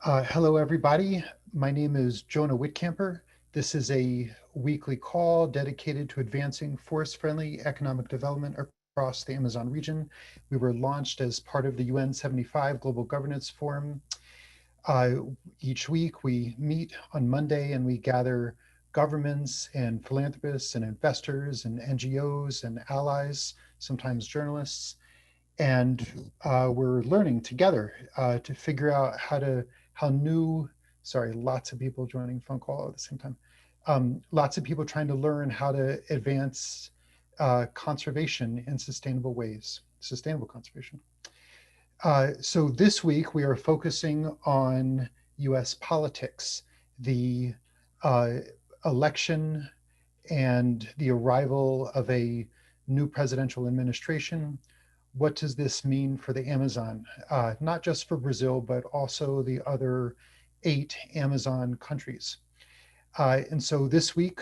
Hello, everybody. My name is Jonah Whitcamper. This is a weekly call dedicated to advancing forest-friendly economic development across the Amazon region. We were launched as part of the UN 75 Global Governance Forum. Uh, each week we meet on Monday and we gather governments and philanthropists and investors and NGOs and allies, sometimes journalists, and we're learning together to figure out how new, sorry, lots of people joining phone call at the same time. Lots of people trying to learn how to advance conservation in sustainable ways, sustainable conservation. So this week we are focusing on US politics, the uh, election and the arrival of a new presidential administration. What does this mean for the Amazon? Not just for Brazil, but also the other 8 Amazon countries. And so this week,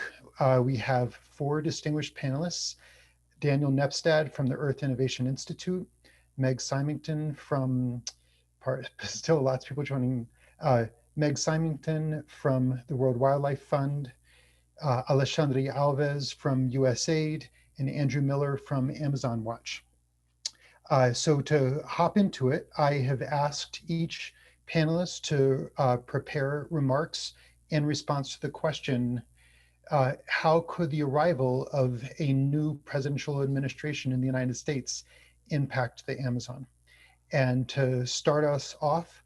we have 4 distinguished panelists: Daniel Nepstad from the Earth Innovation Institute, Meg Symington from, still lots of people joining, Meg Symington from the World Wildlife Fund, Alexandre Alves from USAID, and Andrew Miller from Amazon Watch. So to hop into it, I have asked each panelist to prepare remarks in response to the question, how could the arrival of a new presidential administration in the United States impact the Amazon? And to start us off,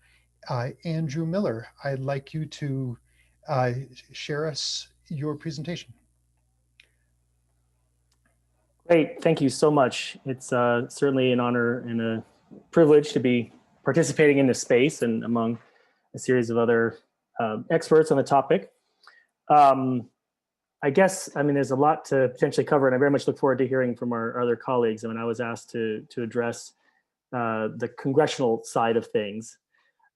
Andrew Miller, I'd like you to uh, share us your presentation. Great, thank you so much. It's certainly an honor and a privilege to be participating in this space and among a series of other experts on the topic. I guess, there's a lot to potentially cover, and I very much look forward to hearing from our other colleagues. I was asked to address the congressional side of things.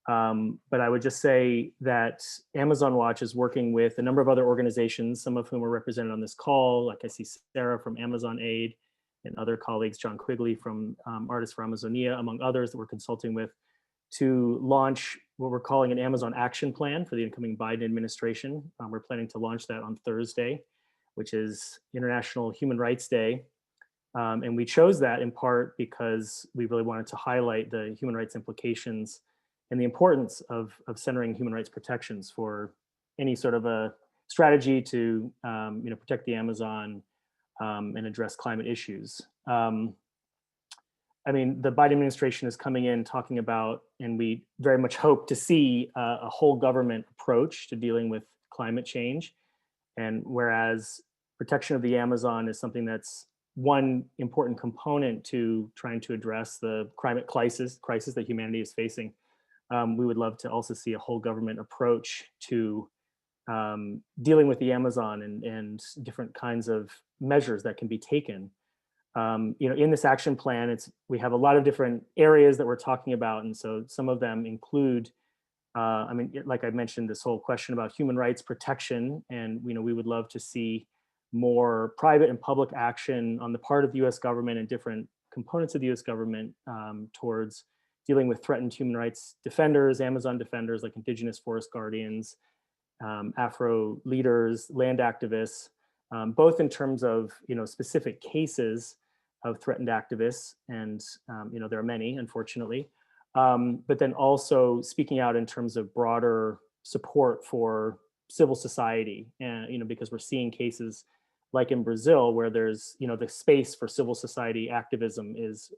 But I would just say that Amazon Watch is working with a number of other organizations, some of whom are represented on this call. Like I see Sarah from Amazon Aid and other colleagues, John Quigley from Artists for Amazonia, among others that we're consulting with, to launch what we're calling an Amazon Action Plan for the incoming Biden administration. We're planning to launch that on Thursday, which is International Human Rights Day. And we chose that in part because we really wanted to highlight the human rights implications and the importance of centering human rights protections for any sort of a strategy to protect the Amazon and address climate issues. The Biden administration is coming in talking about, and we very much hope to see a whole government approach to dealing with climate change. And whereas protection of the Amazon is something that's one important component to trying to address the climate crisis that humanity is facing, we would love to also see a whole government approach to dealing with the Amazon and different kinds of measures that can be taken. In this action plan, we have a lot of different areas that we're talking about, and so some of them include, like I mentioned, this whole question about human rights protection, and we would love to see more private and public action on the part of the U.S. government and different components of the U.S. government towards dealing with threatened human rights defenders, Amazon defenders like indigenous forest guardians, Afro leaders, land activists, both in terms of specific cases of threatened activists, and there are many, unfortunately, but then also speaking out in terms of broader support for civil society, and because we're seeing cases like in Brazil, where there's, the space for civil society activism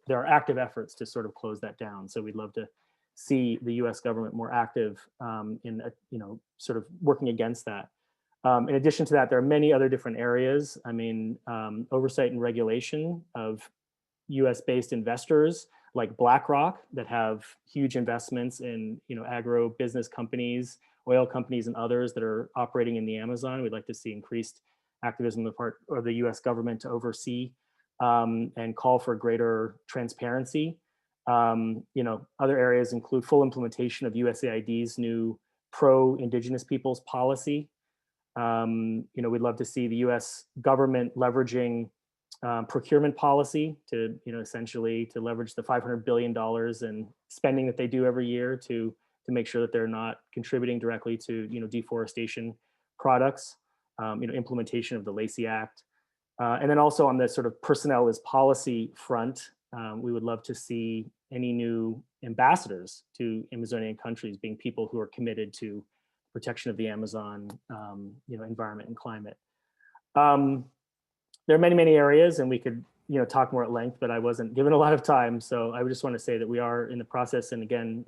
there are active efforts to sort of close that down. So we'd love to see the US government more active in, sort of working against that. In addition to that, there are many other different areas. Oversight and regulation of US-based investors like BlackRock that have huge investments in, agro business companies, oil companies, and others that are operating in the Amazon. We'd like to see increased activism on the part of the US government to oversee and call for greater transparency. Other areas include full implementation of USAID's new pro-Indigenous peoples policy. We'd love to see the US government leveraging procurement policy to, essentially to leverage the $500 billion in spending that they do every year to to make sure that they're not contributing directly to, deforestation products, implementation of the Lacey Act. And then also on the sort of personnel as policy front, we would love to see any new ambassadors to Amazonian countries being people who are committed to protection of the Amazon, environment and climate. There are many, many areas, and we could, talk more at length, but I wasn't given a lot of time. So I would just want to say that we are in the process, and again,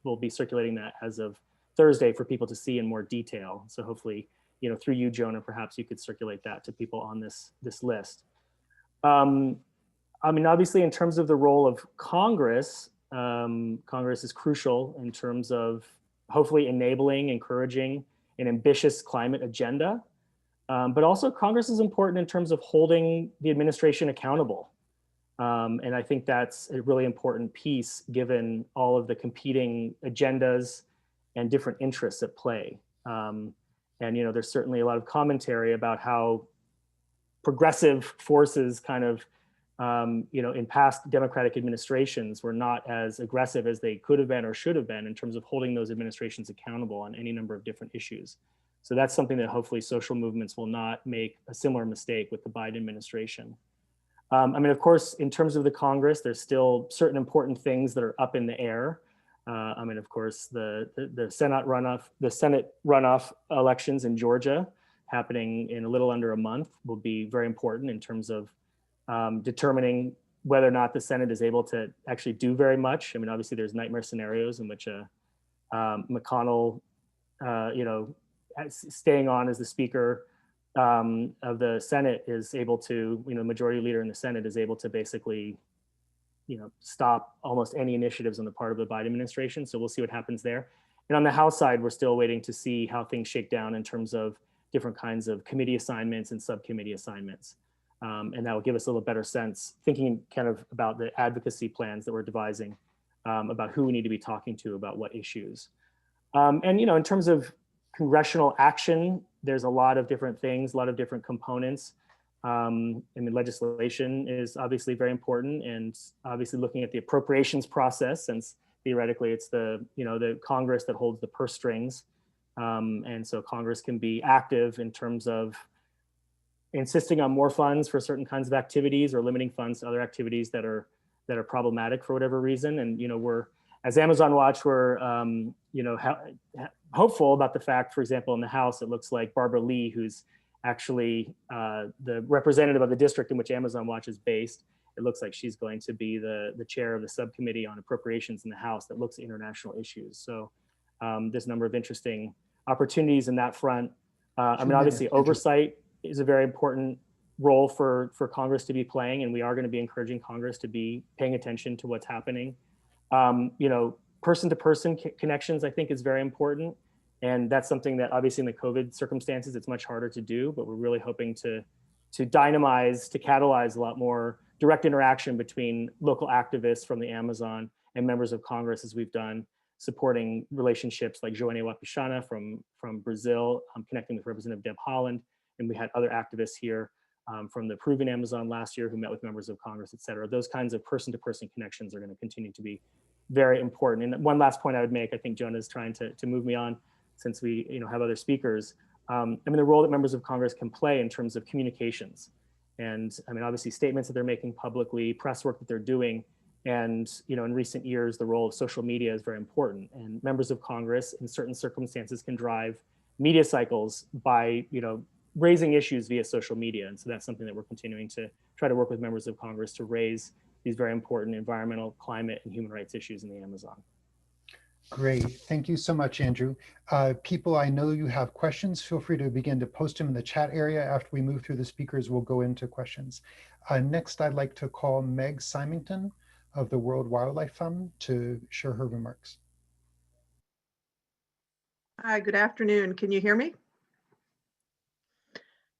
we'll be circulating that as of Thursday for people to see in more detail. So hopefully, through you, Jonah, perhaps you could circulate that to people on this list. Obviously, in terms of the role of Congress, Congress is crucial in terms of hopefully enabling, encouraging an ambitious climate agenda. But also Congress is important in terms of holding the administration accountable. And I think that's a really important piece given all of the competing agendas and different interests at play. And there's certainly a lot of commentary about how progressive forces kind of, in past Democratic administrations were not as aggressive as they could have been or should have been in terms of holding those administrations accountable on any number of different issues. So that's something that hopefully social movements will not make a similar mistake with the Biden administration. Of course, in terms of the Congress, there's still certain important things that are up in the air. Of course, the Senate runoff elections in Georgia happening in a little under a month will be very important in terms of determining whether or not the Senate is able to actually do very much. Obviously there's nightmare scenarios in which McConnell, staying on as the Speaker of the Senate is able to, majority leader in the Senate is able to basically, stop almost any initiatives on the part of the Biden administration. So we'll see what happens there. And on the House side, we're still waiting to see how things shake down in terms of different kinds of committee assignments and subcommittee assignments. And that will give us a little better sense, thinking kind of about the advocacy plans that we're devising about who we need to be talking to about what issues. In terms of congressional action, there's a lot of different things, a lot of different components. Legislation is obviously very important, and obviously looking at the appropriations process, since theoretically it's the Congress that holds the purse strings. And so Congress can be active in terms of insisting on more funds for certain kinds of activities or limiting funds to other activities that are problematic for whatever reason. And we're, as Amazon Watch, we're hopeful about the fact, for example, in the House, it looks like Barbara Lee, who's actually the representative of the district in which Amazon Watch is based, it looks like she's going to be the chair of the subcommittee on appropriations in the House that looks at international issues. So there's a number of interesting opportunities in that front. Obviously oversight is a very important role for Congress to be playing, and we are going to be encouraging Congress to be paying attention to what's happening. Person-to-person connections, I think, is very important. And that's something that obviously in the COVID circumstances, it's much harder to do, but we're really hoping to catalyze a lot more direct interaction between local activists from the Amazon and members of Congress, as we've done, supporting relationships like Joênia Wapichana from Brazil, connecting with Representative Deb Haaland. And we had other activists here from the Peruvian Amazon last year who met with members of Congress, et cetera. Those kinds of person-to-person connections are going to continue to be very important. And one last point I would make, I think Jonah is trying to move me on since we have other speakers. The role that members of Congress can play in terms of communications. And obviously statements that they're making publicly, press work that they're doing. And in recent years, the role of social media is very important. And members of Congress in certain circumstances can drive media cycles by raising issues via social media. And so that's something that we're continuing to try to work with members of Congress to raise these very important environmental, climate, and human rights issues in the Amazon. Great. Thank you so much, Andrew. People, I know you have questions. Feel free to begin to post them in the chat area. After we move through the speakers, we'll go into questions. Next, I'd like to call Meg Symington of the World Wildlife Fund to share her remarks. Hi, good afternoon. Can you hear me?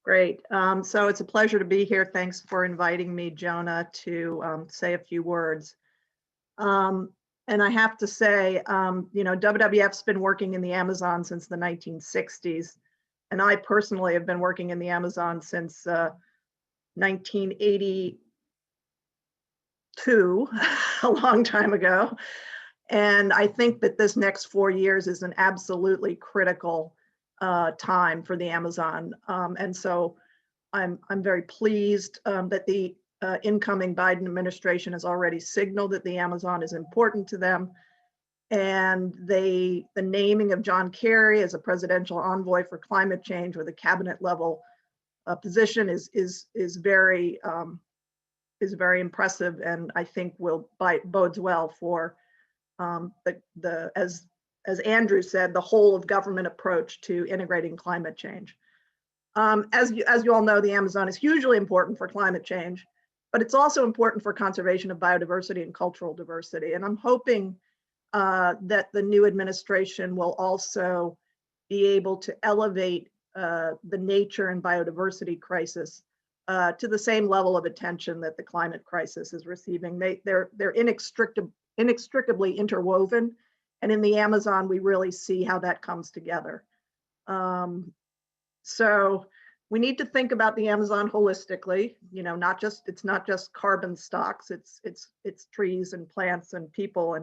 Great. So it's a pleasure to be here. Thanks for inviting me, Jonah, to say a few words. And I have to say, WWF's been working in the Amazon since the 1960s. And I personally have been working in the Amazon since 1982, a long time ago. And I think that this next 4 years is an absolutely critical time for the Amazon. And so I'm very pleased that the incoming Biden administration has already signaled that the Amazon is important to them. And the naming of John Kerry as a presidential envoy for climate change with a cabinet level position is very impressive, and I think bodes well for as Andrew said, the whole of government approach to integrating climate change. As you all know, the Amazon is hugely important for climate change, but it's also important for conservation of biodiversity and cultural diversity. And I'm hoping that the new administration will also be able to elevate the nature and biodiversity crisis to the same level of attention that the climate crisis is receiving. They're inextricably interwoven, and in the Amazon, we really see how that comes together. So we need to think about the Amazon holistically. You know, it's not just carbon stocks. It's trees and plants and people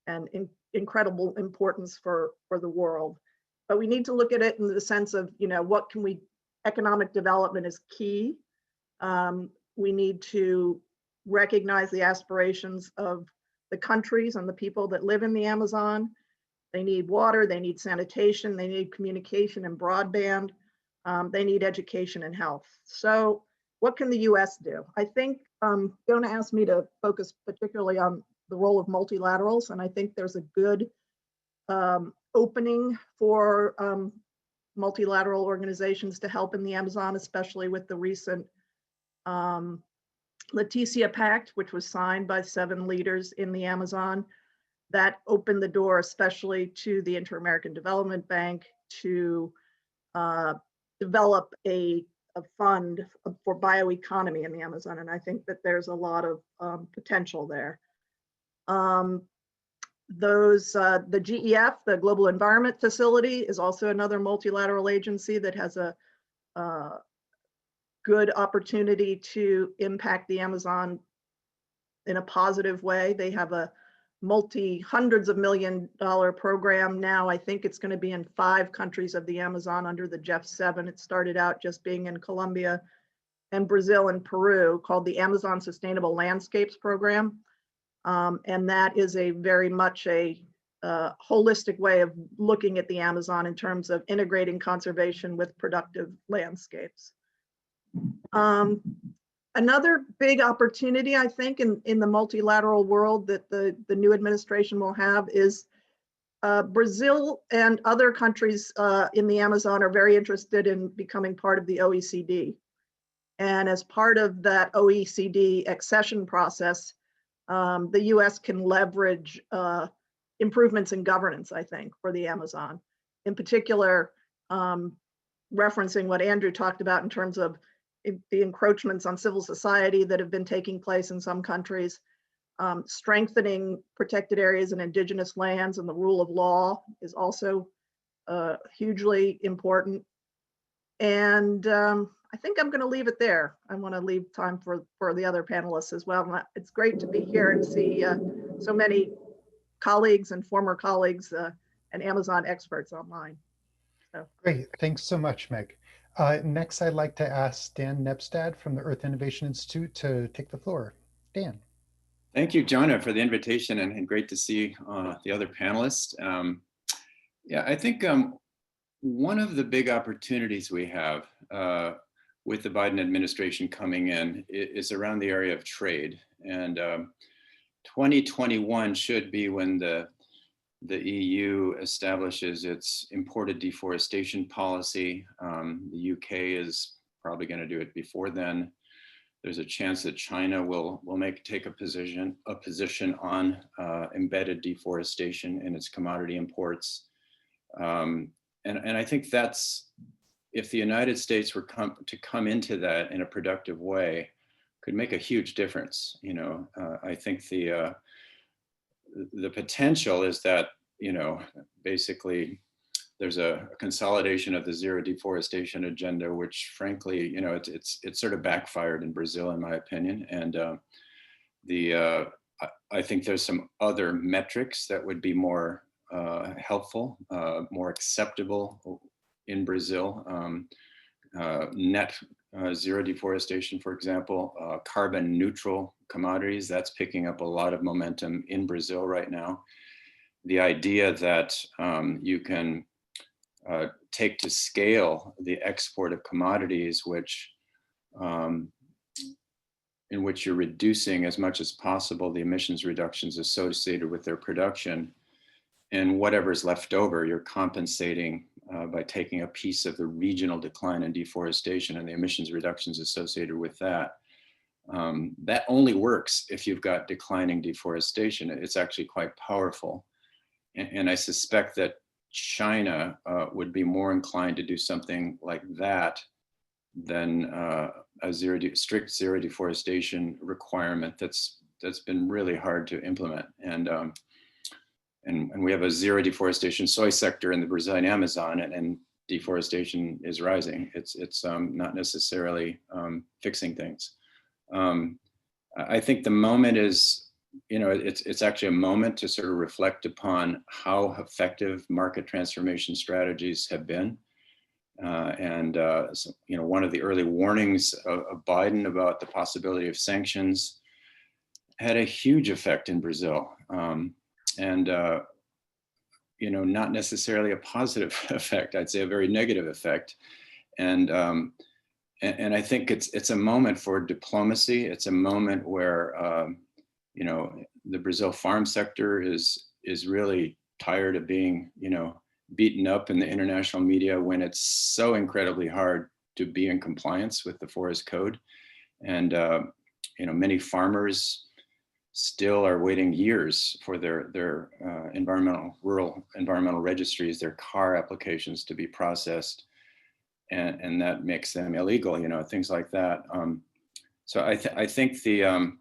and incredible importance for the world. But we need to look at it in the sense of, you know, economic development is key. We need to recognize the aspirations of the countries and the people that live in the Amazon. They need water, they need sanitation, they need communication and broadband, they need education and health. So what can the US do? I think Jonah asked me to focus particularly on the role of multilaterals, and I think there's a good opening for multilateral organizations to help in the Amazon, especially with the recent Leticia Pact, which was signed by 7 leaders in the Amazon. That opened the door, especially to the Inter-American Development Bank, to develop a fund for bioeconomy in the Amazon. And I think that there's a lot of potential there. The GEF, the Global Environment Facility, is also another multilateral agency that has a good opportunity to impact the Amazon in a positive way. They have a hundreds of $million program now. I think it's going to be in 5 countries of the Amazon under the GEF7. It started out just being in Colombia and Brazil and Peru, called the Amazon Sustainable Landscapes Program. And that is very much a holistic way of looking at the Amazon in terms of integrating conservation with productive landscapes. Another big opportunity, I think, in the multilateral world that the new administration will have is Brazil and other countries in the Amazon are very interested in becoming part of the OECD. And as part of that OECD accession process, the US can leverage improvements in governance, I think, for the Amazon. In particular, referencing what Andrew talked about in terms of the encroachments on civil society that have been taking place in some countries, strengthening protected areas and indigenous lands and the rule of law is also hugely important. And I think I'm going to leave it there. I want to leave time for the other panelists as well. It's great to be here and see so many colleagues and former colleagues and Amazon experts online. So. Great, thanks so much, Meg. Next, I'd like to ask Dan Nebstad from the Earth Innovation Institute to take the floor. Dan. Thank you, Jonah, for the invitation, and great to see the other panelists. Yeah, I think one of the big opportunities we have with the Biden administration coming in is around the area of trade. And 2021 should be when the EU establishes its imported deforestation policy. The UK is probably going to do it before then. There's a chance that China will take a position on embedded deforestation in its commodity imports. And I think that's, if the United States were to come into that in a productive way, could make a huge difference. You know, I think the potential is that, you know, basically there's a consolidation of the zero deforestation agenda, which frankly, you know, it's sort of backfired in Brazil, in my opinion. And I think there's some other metrics that would be more helpful, more acceptable in Brazil. Net zero deforestation, for example, carbon neutral commodities, that's picking up a lot of momentum in Brazil right now. The idea that you can take to scale the export of commodities, in which you're reducing as much as possible the emissions reductions associated with their production, and whatever's left over, you're compensating by taking a piece of the regional decline in deforestation and the emissions reductions associated with that. That only works if you've got declining deforestation. It's actually quite powerful. And I suspect that China would be more inclined to do something like that than a strict zero deforestation requirement that's been really hard to implement. And we have a zero deforestation soy sector in the Brazilian Amazon, and deforestation is rising. It's not necessarily fixing things. I think the moment is, it's actually a moment to sort of reflect upon how effective market transformation strategies have been. So, one of the early warnings of Biden about the possibility of sanctions had a huge effect in Brazil. Not necessarily a positive effect. I'd say a very negative effect. And I think it's a moment for diplomacy. It's a moment where the Brazil farm sector is really tired of being beaten up in the international media when it's so incredibly hard to be in compliance with the forest code. And many farmers still are waiting years for their rural environmental registries, their CAR applications to be processed, and that makes them illegal, things like that. So I think the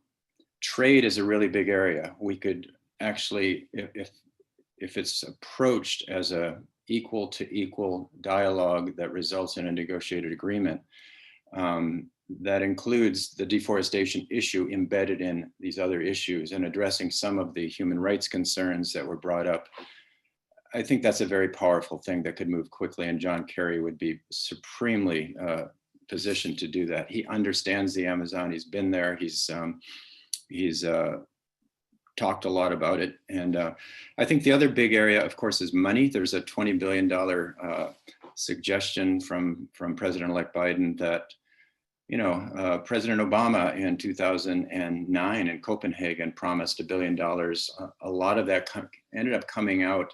trade is a really big area. We could actually, if it's approached as a equal to equal dialogue that results in a negotiated agreement, that includes the deforestation issue embedded in these other issues and addressing some of the human rights concerns that were brought up. I think that's a very powerful thing that could move quickly, and John Kerry would be supremely positioned to do that. He understands the Amazon. He's been there. He's talked a lot about it. And I think the other big area, of course, is money. There's a $20 billion suggestion from President-elect Biden that President Obama in 2009 in Copenhagen promised $1 billion. A lot of that ended up coming out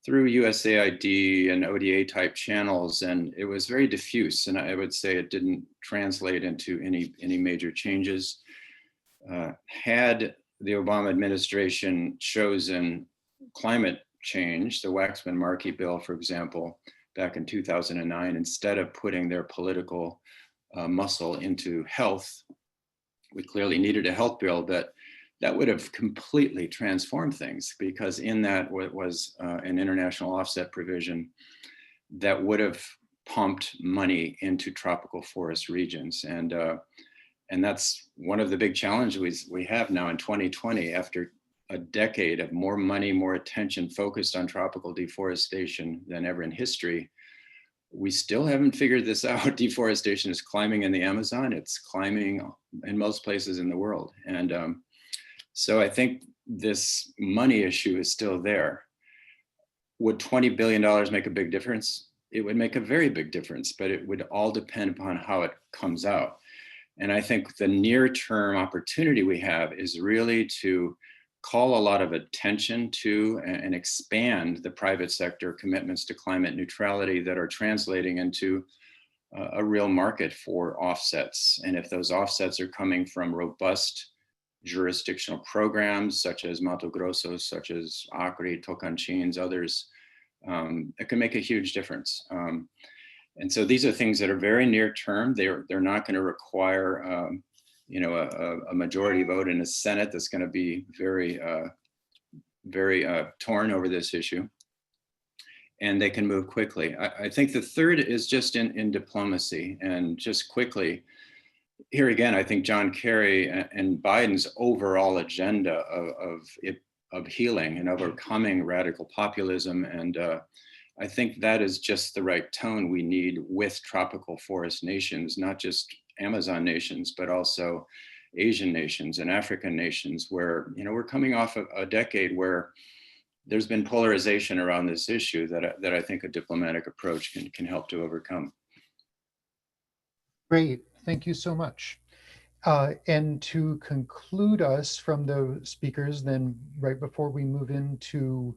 through USAID and ODA type channels, and it was very diffuse. And I would say it didn't translate into any major changes. Had the Obama administration chosen climate change, the Waxman-Markey bill, for example, back in 2009, instead of putting their political muscle into health, we clearly needed a health bill, but that would have completely transformed things, because in that was an international offset provision that would have pumped money into tropical forest regions. And that's one of the big challenges we have now in 2020, after a decade of more money, more attention focused on tropical deforestation than ever in history. We still haven't figured this out. Deforestation is climbing in the Amazon. It's climbing in most places in the world. And so I think this money issue is still there. Would $20 billion make a big difference? It would make a very big difference, but it would all depend upon how it comes out. And I think the near-term opportunity we have is really to call a lot of attention to and expand the private sector commitments to climate neutrality that are translating into a real market for offsets. And if those offsets are coming from robust jurisdictional programs, such as Mato Grosso, such as Acre, Tocantins, others, it can make a huge difference. And so these are things that are very near term. They're not going to require a majority vote in the Senate that's going to be very torn over this issue, and they can move quickly. I think the third is just in diplomacy, and just quickly, here again, I think John Kerry and Biden's overall agenda of healing and overcoming radical populism, and I think that is just the right tone we need with tropical forest nations, not just Amazon nations, but also Asian nations and African nations, where we're coming off a decade where there's been polarization around this issue that I think a diplomatic approach can help to overcome. Great, thank you so much. And to conclude us from the speakers, then right before we move into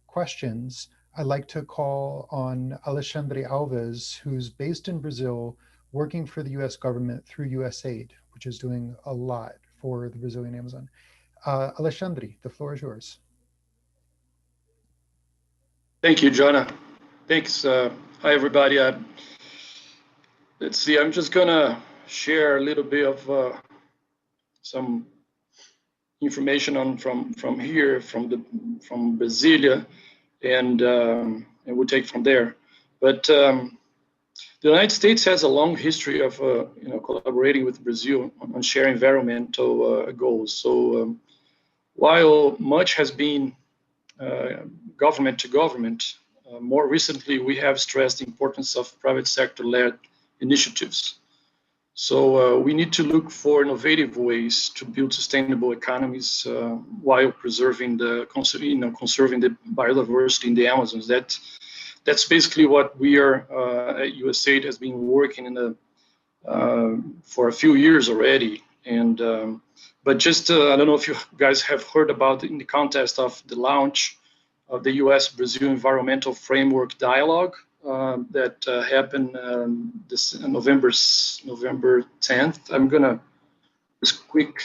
questions, I'd like to call on Alexandre Alves, who's based in Brazil, working for the US government through USAID, which is doing a lot for the Brazilian Amazon. Alexandre, the floor is yours. Thank you, Jonah. Thanks. Hi, everybody. Let's see, I'm just gonna share a little bit of some information from here, from Brasilia, and we'll take from there. But the United States has a long history of collaborating with Brazil on sharing environmental goals. So while much has been government to government, more recently we have stressed the importance of private sector-led initiatives. So we need to look for innovative ways to build sustainable economies while conserving the biodiversity in the Amazons. That's basically what we are at USAID has been working for a few years already. And but just I don't know if you guys have heard about in the context of the launch of the US-Brazil Environmental Framework Dialogue that happened this November 10th. I'm gonna just quick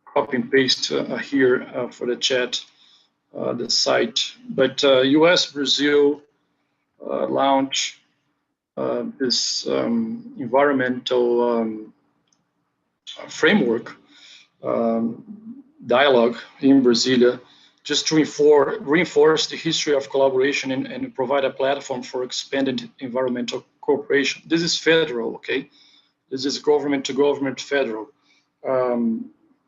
copy and paste here for the chat the site. But US-Brazil launch this environmental framework dialogue in Brasilia, just to reinforce the history of collaboration and provide a platform for expanded environmental cooperation. This is federal, okay? This is government to government federal.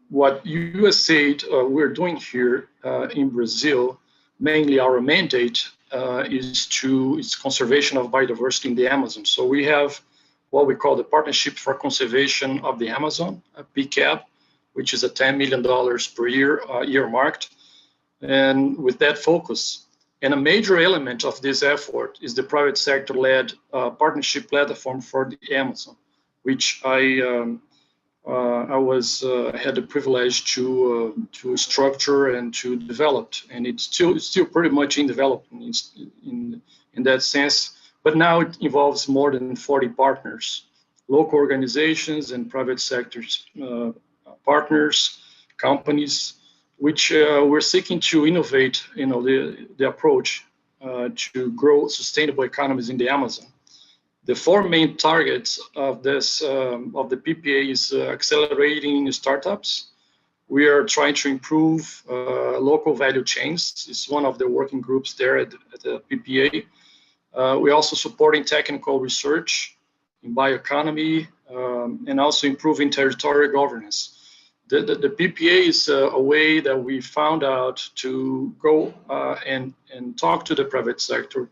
What USAID we're doing here in Brazil, mainly our mandate is conservation of biodiversity in the Amazon. So we have what we call the Partnership for Conservation of the Amazon, a PCAP, which is a $10 million per year earmarked. And with that focus, and a major element of this effort is the private sector-led partnership platform for the Amazon, which I had the privilege to structure and to develop, and it's still pretty much in development in that sense. But now it involves more than 40 partners, local organizations and private sectors partners, companies, which we're seeking to innovate, the approach to grow sustainable economies in the Amazon. The four main targets of this of the PPA is accelerating startups. We are trying to improve local value chains. It's one of the working groups there at the PPA. We're also supporting technical research in bioeconomy and also improving territorial governance. The PPA is a way that we found out to go and talk to the private sector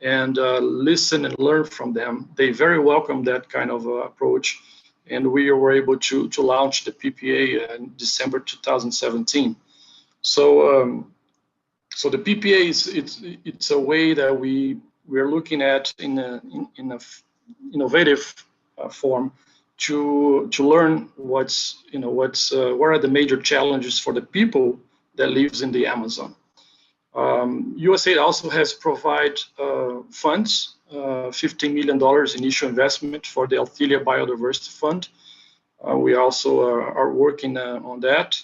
and listen and learn from them. They very welcome that kind of approach, and we were able to launch the PPA in December 2017. So the PPA it's a way that we're looking at in a innovative form to learn what are the major challenges for the people that lives in the Amazon. USAID also has provided funds, $15 million initial investment for the Althelia Biodiversity Fund. We also are working on that.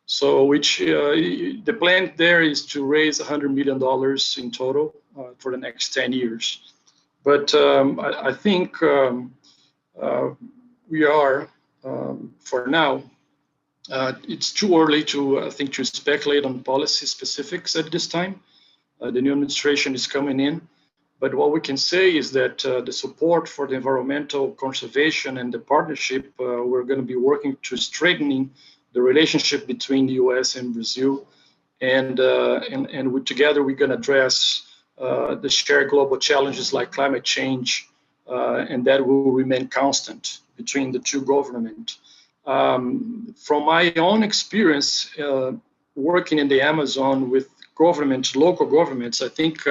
So the plan there is to raise $100 million in total for the next 10 years. But I think we are, for now, it's too early to speculate on policy specifics at this time. The new administration is coming in, But what we can say is that the support for the environmental conservation and the partnership, we're going to be working to strengthening the relationship between the U.S. and Brazil, and together we're going to address the shared global challenges like climate change, and that will remain constant between the two governments. From my own experience working in the Amazon with governments, local governments, I think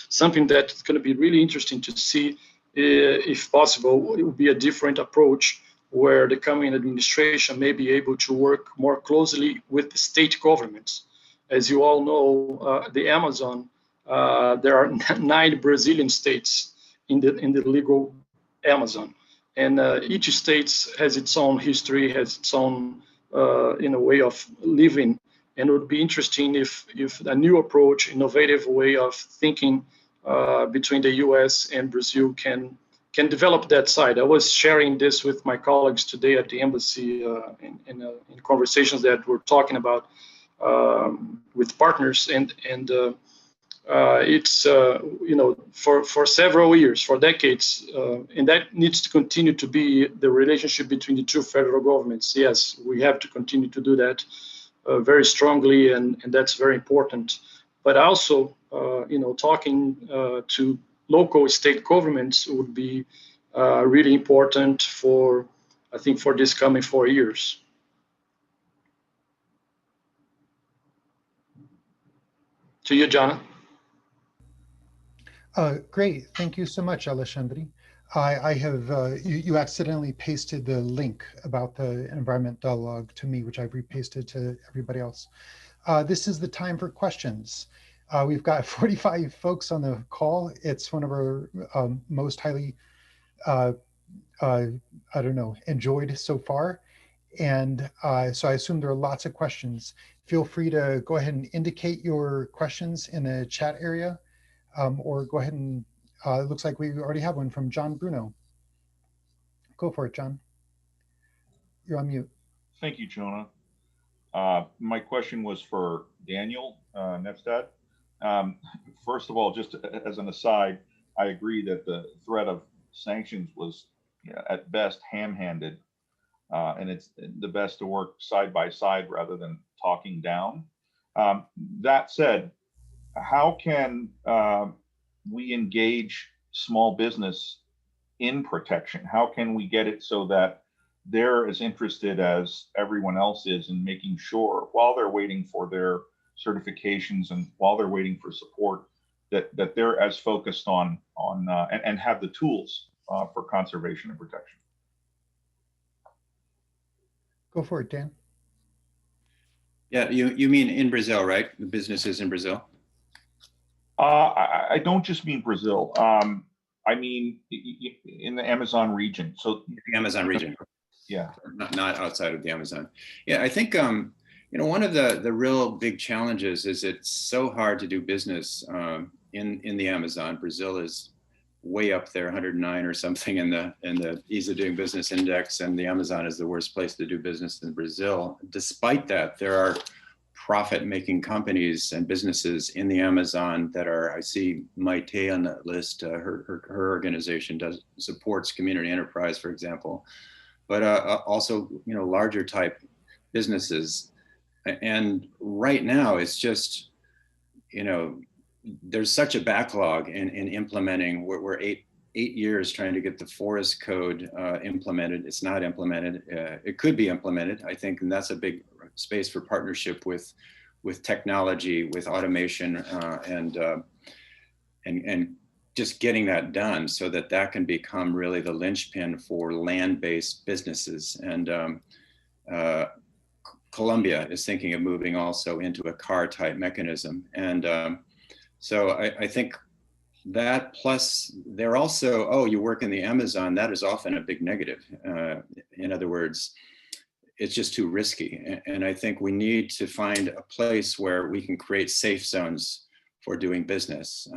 something that's going to be really interesting to see, if possible, it would be a different approach where the coming administration may be able to work more closely with the state governments. As you all know, the Amazon, there are 9 Brazilian states in the legal Amazon. And each state has its own history, has its own way of living. And it would be interesting if a new approach, innovative way of thinking between the U.S. and Brazil can develop that side. I was sharing this with my colleagues today at the embassy in conversations that we're talking about with partners, and it's for several years, for decades, and that needs to continue to be the relationship between the two federal governments. Yes, we have to continue to do that very strongly, and that's very important. But also, talking to local state governments would be really important for, I think, for this coming 4 years. To you, John. Great, thank you so much, Alexandre. I have, you accidentally pasted the link about the environment dialogue to me, which I've repasted to everybody else. This is the time for questions. We've got 45 folks on the call. It's one of our most highly, enjoyed so far. And so I assume there are lots of questions. Feel free to go ahead and indicate your questions in the chat area, or go ahead and, it looks like we already have one from John Bruno. Go for it, John. You're on mute. Thank you, Jonah. My question was for Daniel Nepstad. First of all, just as an aside, I agree that the threat of sanctions was at best ham-handed, and it's the best to work side by side rather than talking down. That said, how can we engage small business in protection? How can we get it so that they're as interested as everyone else is in making sure, while they're waiting for their certifications and while they're waiting for support, that they're as focused on and have the tools for conservation and protection? Go for it, Dan. Yeah, you mean in Brazil, right? The businesses in Brazil? I don't just mean Brazil. I mean in the Amazon region. So the Amazon region. Yeah. Not outside of the Amazon. Yeah, I think one of the real big challenges is it's so hard to do business in the Amazon. Brazil is way up there, 109 or something in the ease of doing business index, and the Amazon is the worst place to do business in Brazil. Despite that, there are profit-making companies and businesses in the Amazon that are, I see Maite on that list, her organization supports community enterprise, for example, but also, larger type businesses. And right now it's just, there's such a backlog in implementing. We're eight years trying to get the forest code implemented. It's not implemented. It could be implemented, I think, and that's a big space for partnership with technology, with automation, and just getting that done so that can become really the linchpin for land-based businesses. And Colombia is thinking of moving also into a car type mechanism. And so I think that, plus they're also, you work in the Amazon, that is often a big negative. In other words, it's just too risky. And I think we need to find a place where we can create safe zones for doing business.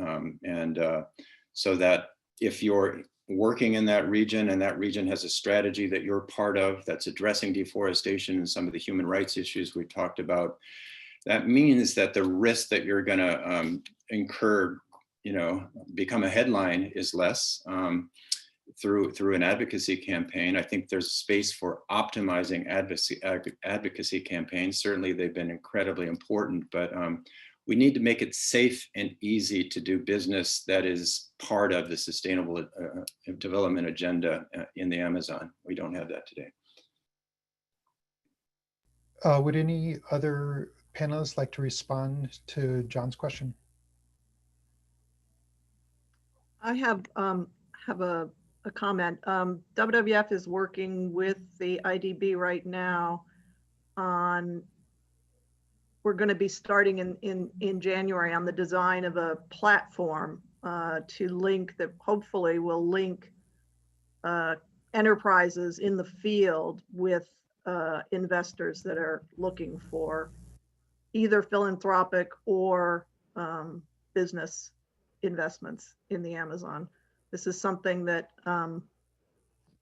So that if you're working in that region and that region has a strategy that you're part of that's addressing deforestation and some of the human rights issues we talked about, that means that the risk that you're going to incur become a headline is less. Through an advocacy campaign, I think there's space for optimizing advocacy campaigns. Certainly, they've been incredibly important, but we need to make it safe and easy to do business that is part of the sustainable development agenda in the Amazon. We don't have that today. Would any other panelists like to respond to John's question? I have a comment. WWF is working with the IDB right now on, we're going to be starting in January on the design of a platform to link, that hopefully will link enterprises in the field with investors that are looking for either philanthropic or business investments in the Amazon. This is something that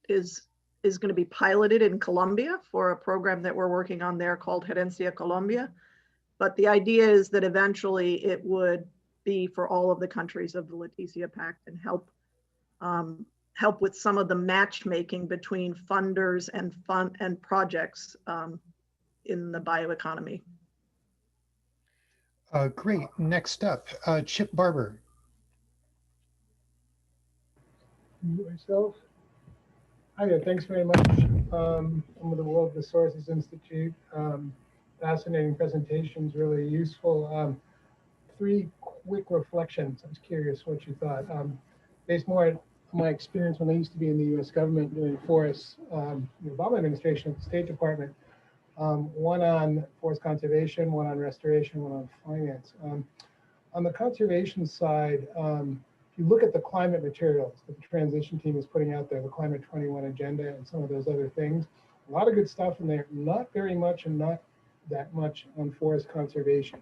is going to be piloted in Colombia for a program that we're working on there called Herencia Colombia. But the idea is that eventually it would be for all of the countries of the Leticia Pact and help with some of the matchmaking between funders and projects in the bioeconomy. Great. Next up, Chip Barber. Myself. Hi there, thanks very much. I'm with the World Resources Institute. Fascinating presentations, really useful. 3 quick reflections. I was curious what you thought. Based more on my experience when I used to be in the US government doing forests, the Obama administration at the State Department, one on forest conservation, one on restoration, one on finance. On the conservation side, if you look at the climate materials that the transition team is putting out there, the Climate 21 agenda and some of those other things, a lot of good stuff in there, not very much and not that much on forest conservation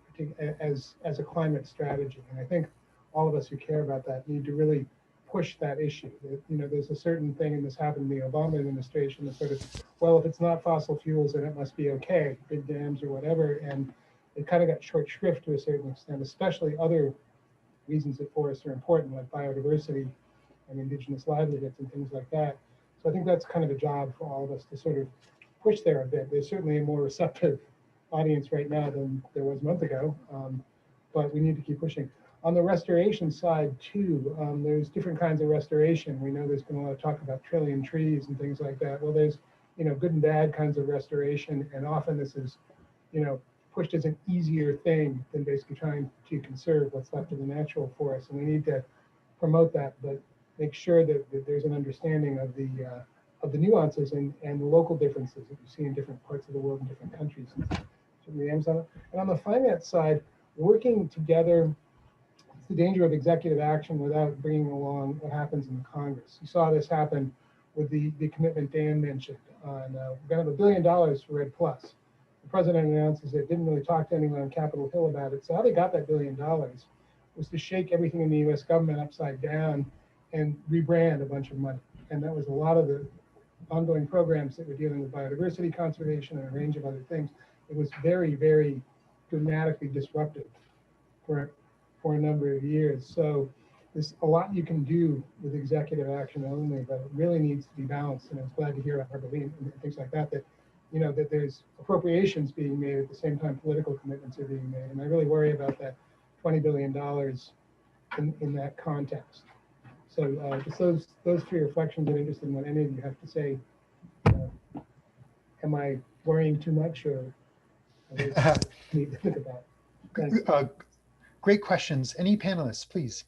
as a climate strategy. And I think all of us who care about that need to really push that issue. There's a certain thing, and this happened in the Obama administration, the sort of, well, if it's not fossil fuels, then it must be okay, big dams or whatever. And it kind of got short shrift to a certain extent, especially other reasons that forests are important, like biodiversity and indigenous livelihoods and things like that. So I think that's kind of a job for all of us to sort of push there a bit. There's certainly a more receptive audience right now than there was a month ago, but we need to keep pushing. On the restoration side too, there's different kinds of restoration. We know there's been a lot of talk about trillion trees and things like that. Well, there's good and bad kinds of restoration, and often this is pushed as an easier thing than basically trying to conserve what's left of the natural forest. And we need to promote that, but make sure that there's an understanding of the nuances and the local differences that you see in different parts of the world and different countries. The Amazon. And on the finance side, working together, it's the danger of executive action without bringing along what happens in the Congress. You saw this happen with the commitment Dan mentioned on, we're going to have $1 billion for REDD+. The president announces it, didn't really talk to anyone on Capitol Hill about it. So how they got that $1 billion was to shake everything in the US government upside down and rebrand a bunch of money. And that was a lot of the ongoing programs that were dealing with biodiversity conservation and a range of other things. It was very, very dramatically disruptive for a number of years. So there's a lot you can do with executive action only, but it really needs to be balanced. And I was glad to hear about Berlin and things like that, that there's appropriations being made at the same time political commitments are being made. And I really worry about that $20 billion in that context. So just those 3 reflections. I'm interested in what any of you have to say. Am I worrying too much, or need to think about? Great questions. Any panelists, please?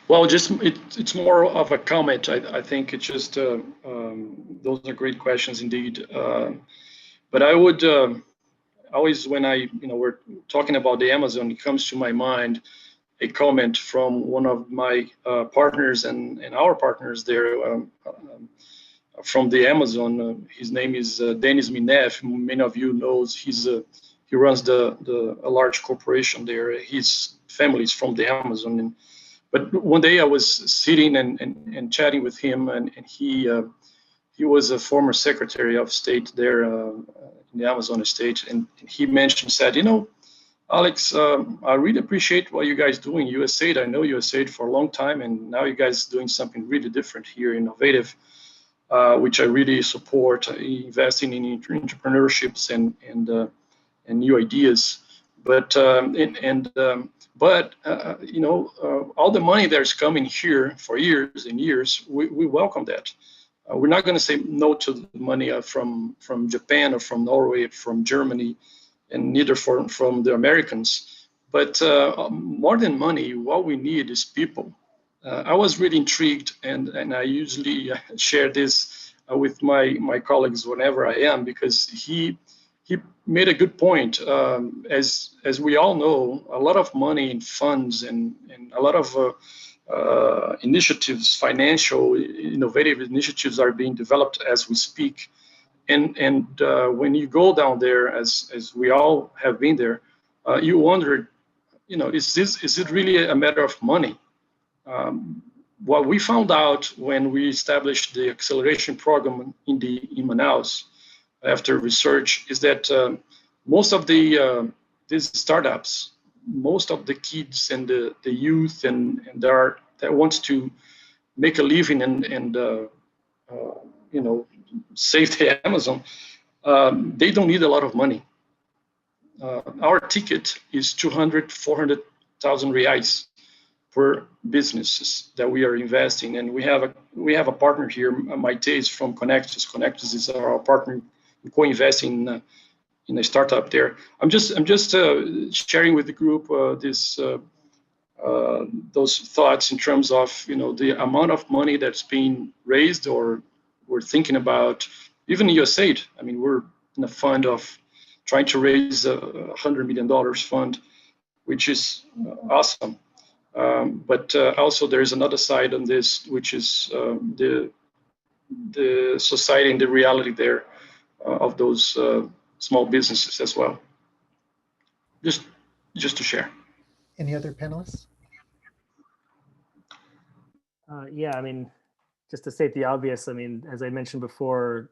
Well, just it's more of a comment. I think it's just those are great questions indeed. But I would always, when we're talking about the Amazon, it comes to my mind a comment from one of my partners and our partners there from the Amazon. His name is Denis Minef. Many of you knows he runs a large corporation there. His family is from the Amazon. But one day I was sitting and chatting with him, and he was a former Secretary of State there in the Amazon state, and he said, Alex, I really appreciate what you guys do in USAID. I know USAID for a long time, and now you guys doing something really different here, innovative, which I really support, investing in entrepreneurships and new ideas. But all the money that's coming here for years and years, we welcome that. We're not going to say no to the money from Japan or from Norway, from Germany, and neither from the Americans. But more than money, what we need is people. I was really intrigued, and I usually share this with my colleagues whenever I am, because he made a good point. As we all know, a lot of money in funds and a lot of initiatives, financial, innovative initiatives are being developed as we speak. And when you go down there, as we all have been there, you wonder, is it really a matter of money? What we found out when we established the acceleration program in Manaus, after research, is that most of these startups, most of the kids and the youth and that wants to make a living and save the Amazon, they don't need a lot of money. Our ticket is 200, 400,000 reais per businesses that we are investing, and we have a partner here. Maite is from Connectus. Connectus is our partner co-investing in a startup there. I'm just sharing with the group those thoughts in terms of the amount of money that's being raised, or we're thinking about even USAID. I mean, we're in a fund of trying to raise $100 million fund, which is awesome. But also there is another side on this, which is the society and the reality there of those small businesses as well. Just to share. Any other panelists? Yeah, I mean, just to state the obvious, I mean, as I mentioned before,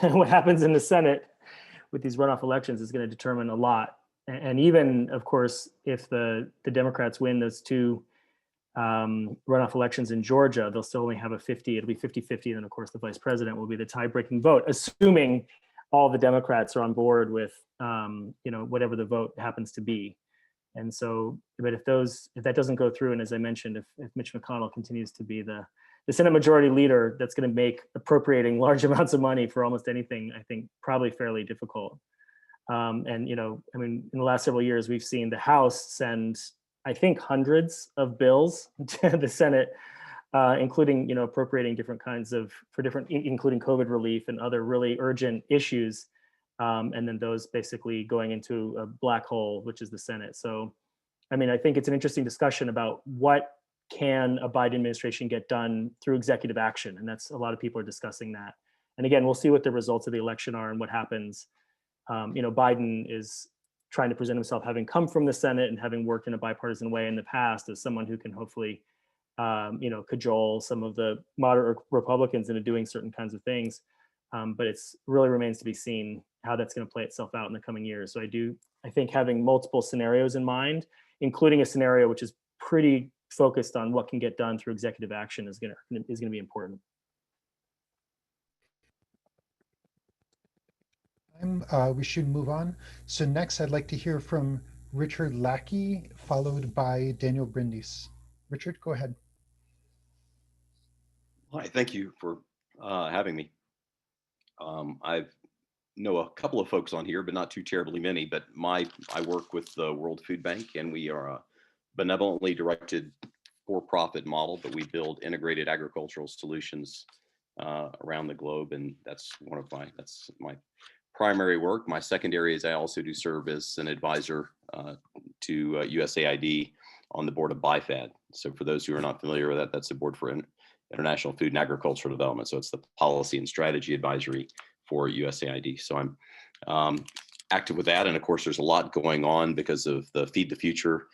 what happens in the Senate with these runoff elections is going to determine a lot. And even, of course, if the Democrats win those two runoff elections in Georgia, they'll still only have a 50, it'll be 50-50. And then of course the vice president will be the tie-breaking vote, assuming all the Democrats are on board with, whatever the vote happens to be. And so, but if that doesn't go through, and as I mentioned, if Mitch McConnell continues to be the Senate Majority Leader, that's going to make appropriating large amounts of money for almost anything, I think, probably fairly difficult. And, I mean, in the last several years, we've seen the House send, I think, hundreds of bills to the Senate, including, appropriating different kinds including COVID relief and other really urgent issues. And then those basically going into a black hole, which is the Senate. So, I mean, I think it's an interesting discussion about what can a Biden administration get done through executive action. And that's, a lot of people are discussing that. And again, we'll see what the results of the election are and what happens. Biden is trying to present himself having come from the Senate and having worked in a bipartisan way in the past as someone who can hopefully, cajole some of the moderate Republicans into doing certain kinds of things. But it's really remains to be seen how that's going to play itself out in the coming years. So I think having multiple scenarios in mind, including a scenario which is pretty focused on what can get done through executive action, is going to be important. We should move on. So next, I'd like to hear from Richard Lackey, followed by Daniel Brindis. Richard, go ahead. Hi, thank you for having me. I know a couple of folks on here, but not too terribly many. But I work with the World Food Bank, and we are a benevolently directed for-profit model, but we build integrated agricultural solutions around the globe, and that's my primary work. My secondary is I also do serve as an advisor to USAID on the board of BIFAD. So for those who are not familiar with that, that's the Board for International Food and Agricultural Development. So it's the policy and strategy advisory for USAID. So I'm active with that. And of course, there's a lot going on because of the Feed the Future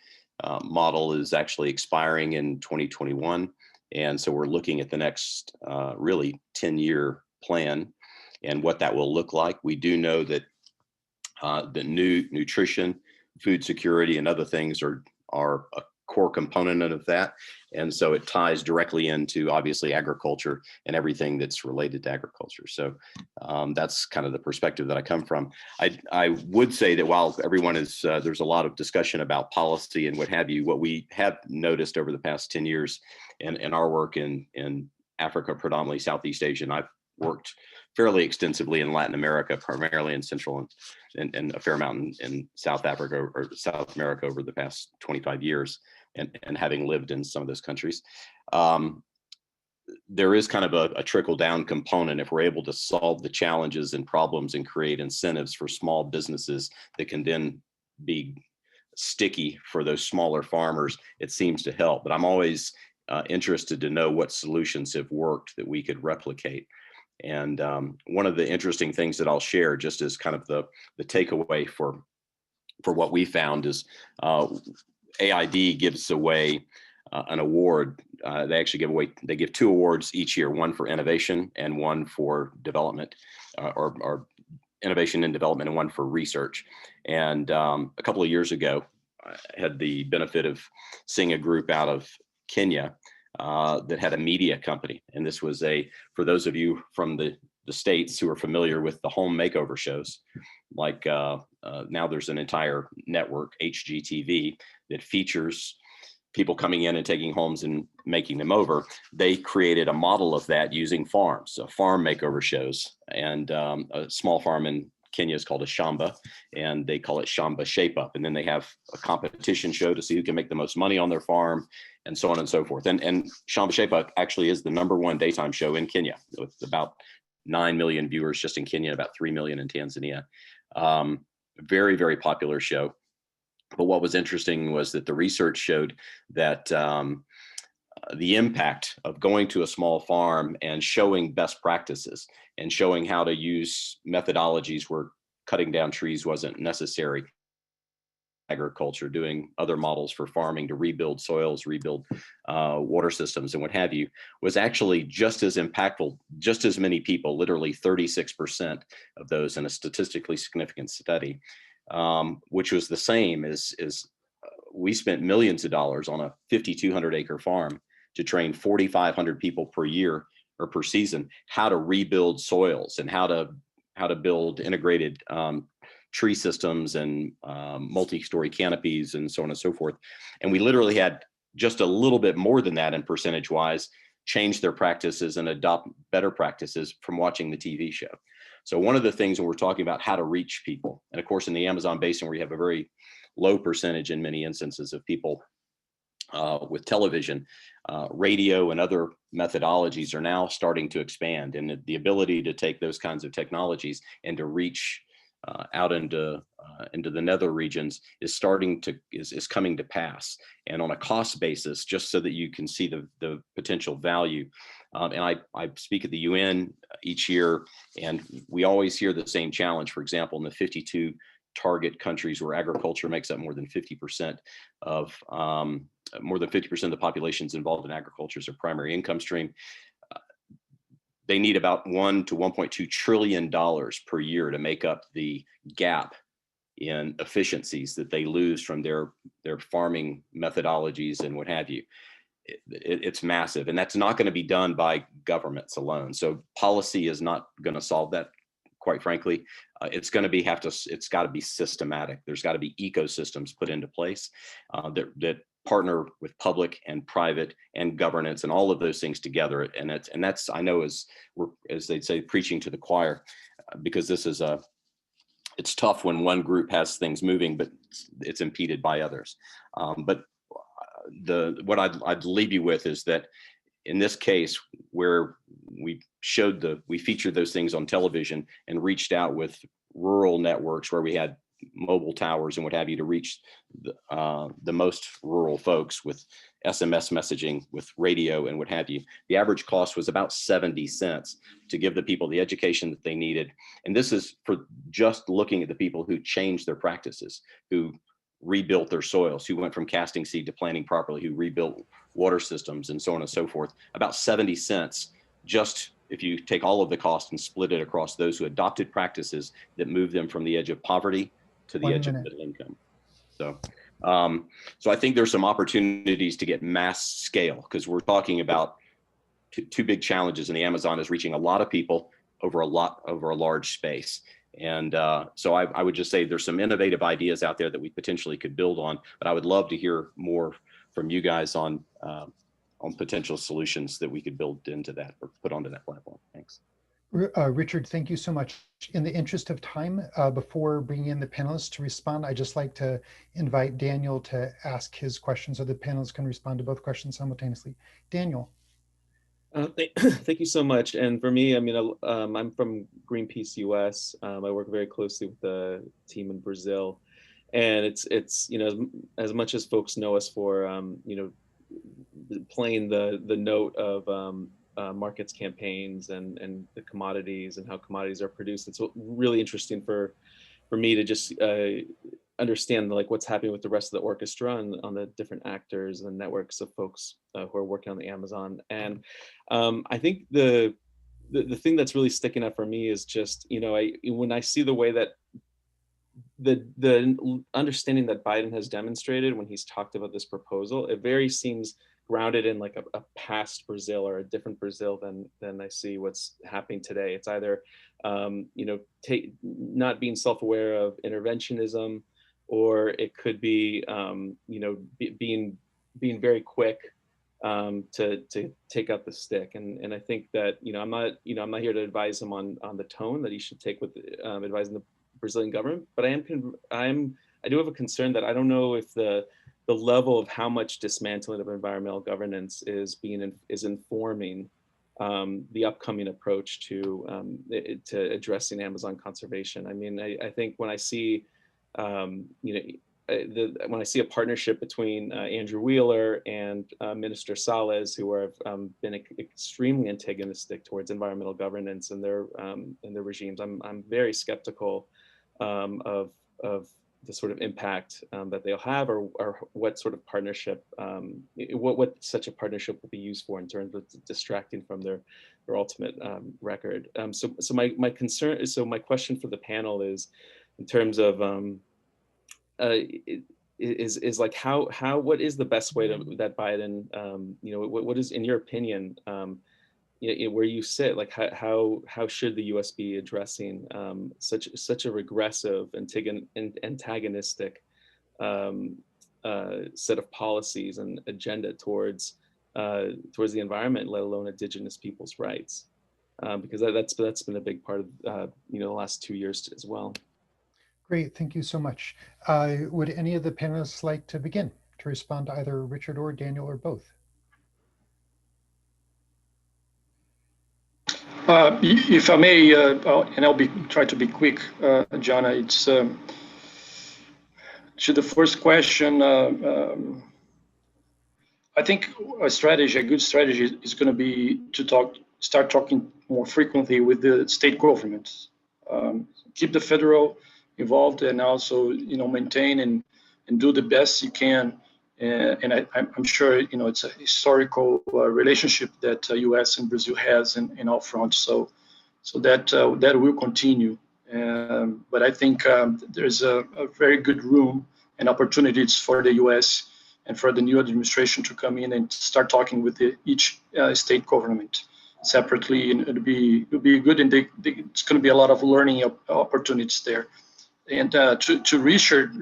model is actually expiring in 2021. And so we're looking at the next really 10-year plan and what that will look like. We do know that The nutrition, food security, and other things are a core component of that. And so it ties directly into obviously agriculture and everything that's related to agriculture. So that's kind of the perspective that I come from. I would say that while everyone is, there's a lot of discussion about policy and what have you, what we have noticed over the past 10 years in our work in Africa, predominantly Southeast Asia, and I've worked fairly extensively in Latin America, primarily in Central and a fair amount in South Africa or South America over the past 25 years. And having lived in some of those countries, there is kind of a trickle down component. If we're able to solve the challenges and problems and create incentives for small businesses that can then be sticky for those smaller farmers, it seems to help. But I'm always interested to know what solutions have worked that we could replicate. And one of the interesting things that I'll share, just as kind of the takeaway for what we found, is AID gives away an award. They give 2 awards each year, one for innovation and one for development, or innovation and development, and one for research. And a couple of years ago, I had the benefit of seeing a group out of Kenya that had a media company. And this was for those of you from the States who are familiar with the home makeover shows, like now there's an entire network, HGTV, that features people coming in and taking homes and making them over. They created a model of that using farms, so farm makeover shows. And a small farm in Kenya is called a Shamba, and they call it Shamba Shape Up. And then they have a competition show to see who can make the most money on their farm, and so on and so forth. And Shamba Shape Up actually is the #1 daytime show in Kenya, with about 9 million viewers just in Kenya, about 3 million in Tanzania. Very, very popular show. But what was interesting was that the research showed that the impact of going to a small farm and showing best practices and showing how to use methodologies where cutting down trees wasn't necessary, agriculture, doing other models for farming to rebuild soils, rebuild water systems, and what have you, was actually just as impactful. Just as many people, literally 36% of those in a statistically significant study, which was the same as we spent millions of dollars on a 5,200 acre farm to train 4,500 people per year or per season how to rebuild soils and how to build integrated tree systems and multi-story canopies and so on and so forth. And we literally had just a little bit more than that in percentage wise change their practices and adopt better practices from watching the TV show. So one of the things when we're talking about how to reach people, and of course in the Amazon basin where you have a very low percentage in many instances of people with television, radio and other methodologies are now starting to expand, and the ability to take those kinds of technologies and to reach out into the nether regions is coming to pass, and on a cost basis, just so that you can see the potential value. And I speak at the UN each year, and we always hear the same challenge. For example, in the 52 target countries where agriculture makes up more than 50% of the populations involved in agriculture as a primary income stream, they need about $1 to $1.2 trillion per year to make up the gap in efficiencies that they lose from their farming methodologies and what have you. It's massive, and that's not going to be done by governments alone. So policy is not going to solve that, quite frankly. It's got to be systematic. There's got to be ecosystems put into place that partner with public and private and governance and all of those things together. And that's I know as they'd say, preaching to the choir, because it's tough when one group has things moving, but it's impeded by others. But what I'd leave you with is that in this case, where we featured those things on television and reached out with rural networks where we had mobile towers and what have you to reach the most rural folks with SMS messaging, with radio and what have you. The average cost was about 70 cents to give the people the education that they needed. And this is for just looking at the people who changed their practices, who rebuilt their soils, who went from casting seed to planting properly, who rebuilt water systems and so on and so forth. About 70 cents just if you take all of the cost and split it across those who adopted practices that move them from the edge of poverty to the edge of middle income. So, so I think there's some opportunities to get mass scale, because we're talking about two big challenges, and the Amazon is reaching a lot of people over a large space. And so I would just say there's some innovative ideas out there that we potentially could build on, but I would love to hear more from you guys on potential solutions that we could build into that or put onto that platform. Thanks. Richard, thank you so much. In the interest of time, before bringing in the panelists to respond, I'd just like to invite Daniel to ask his questions, so the panelists can respond to both questions simultaneously. Daniel. Thank you so much. And for me, I mean, I'm from Greenpeace US. I work very closely with the team in Brazil, and it's you know, as much as folks know us for you know, playing the note of markets campaigns and the commodities and how commodities are produced, it's really interesting for me to just understand like what's happening with the rest of the orchestra and on the different actors and networks of folks who are working on the Amazon. And I think the thing that's really sticking out for me is just, you know, when I see the way that the understanding that Biden has demonstrated when he's talked about this proposal, it very seems grounded in like a past Brazil or a different Brazil than I see what's happening today. It's either you know, not being self-aware of interventionism, or it could be you know, being very quick to take out the stick. And I think that, you know, I'm not here to advise him on the tone that he should take with advising the Brazilian government, but I do have a concern that I don't know if the level of how much dismantling of environmental governance is informing the upcoming approach to addressing Amazon conservation. I mean, I think when I see you know, when I see a partnership between Andrew Wheeler and Minister Salles, who have been extremely antagonistic towards environmental governance and their regimes, I'm very skeptical of the sort of impact that they'll have, or what sort of partnership, what such a partnership will be used for in terms of distracting from their ultimate record. So my concern, so my question for the panel is, in terms of is like what is the best way that Biden, you know, what is, in your opinion, where you sit, like how should the U.S. be addressing such a regressive antagonistic set of policies and agenda towards the environment, let alone indigenous people's rights, because that's been a big part of you know, the last 2 years as well. Great, thank you so much. Would any of the panelists like to begin to respond to either Richard or Daniel or both? If I may, and I'll try to be quick, Jana. It's to the first question. I think a good strategy is going to be to start talking more frequently with the state governments. Keep the federal involved, and also, you know, maintain and do the best you can. And I'm sure, you know, it's a historical relationship that U.S. and Brazil has in all fronts. So that will continue. But I think there's a very good room and opportunities for the U.S. and for the new administration to come in and start talking with each state government separately. And it'll be good, and it's going to be a lot of learning opportunities there. And to Richard.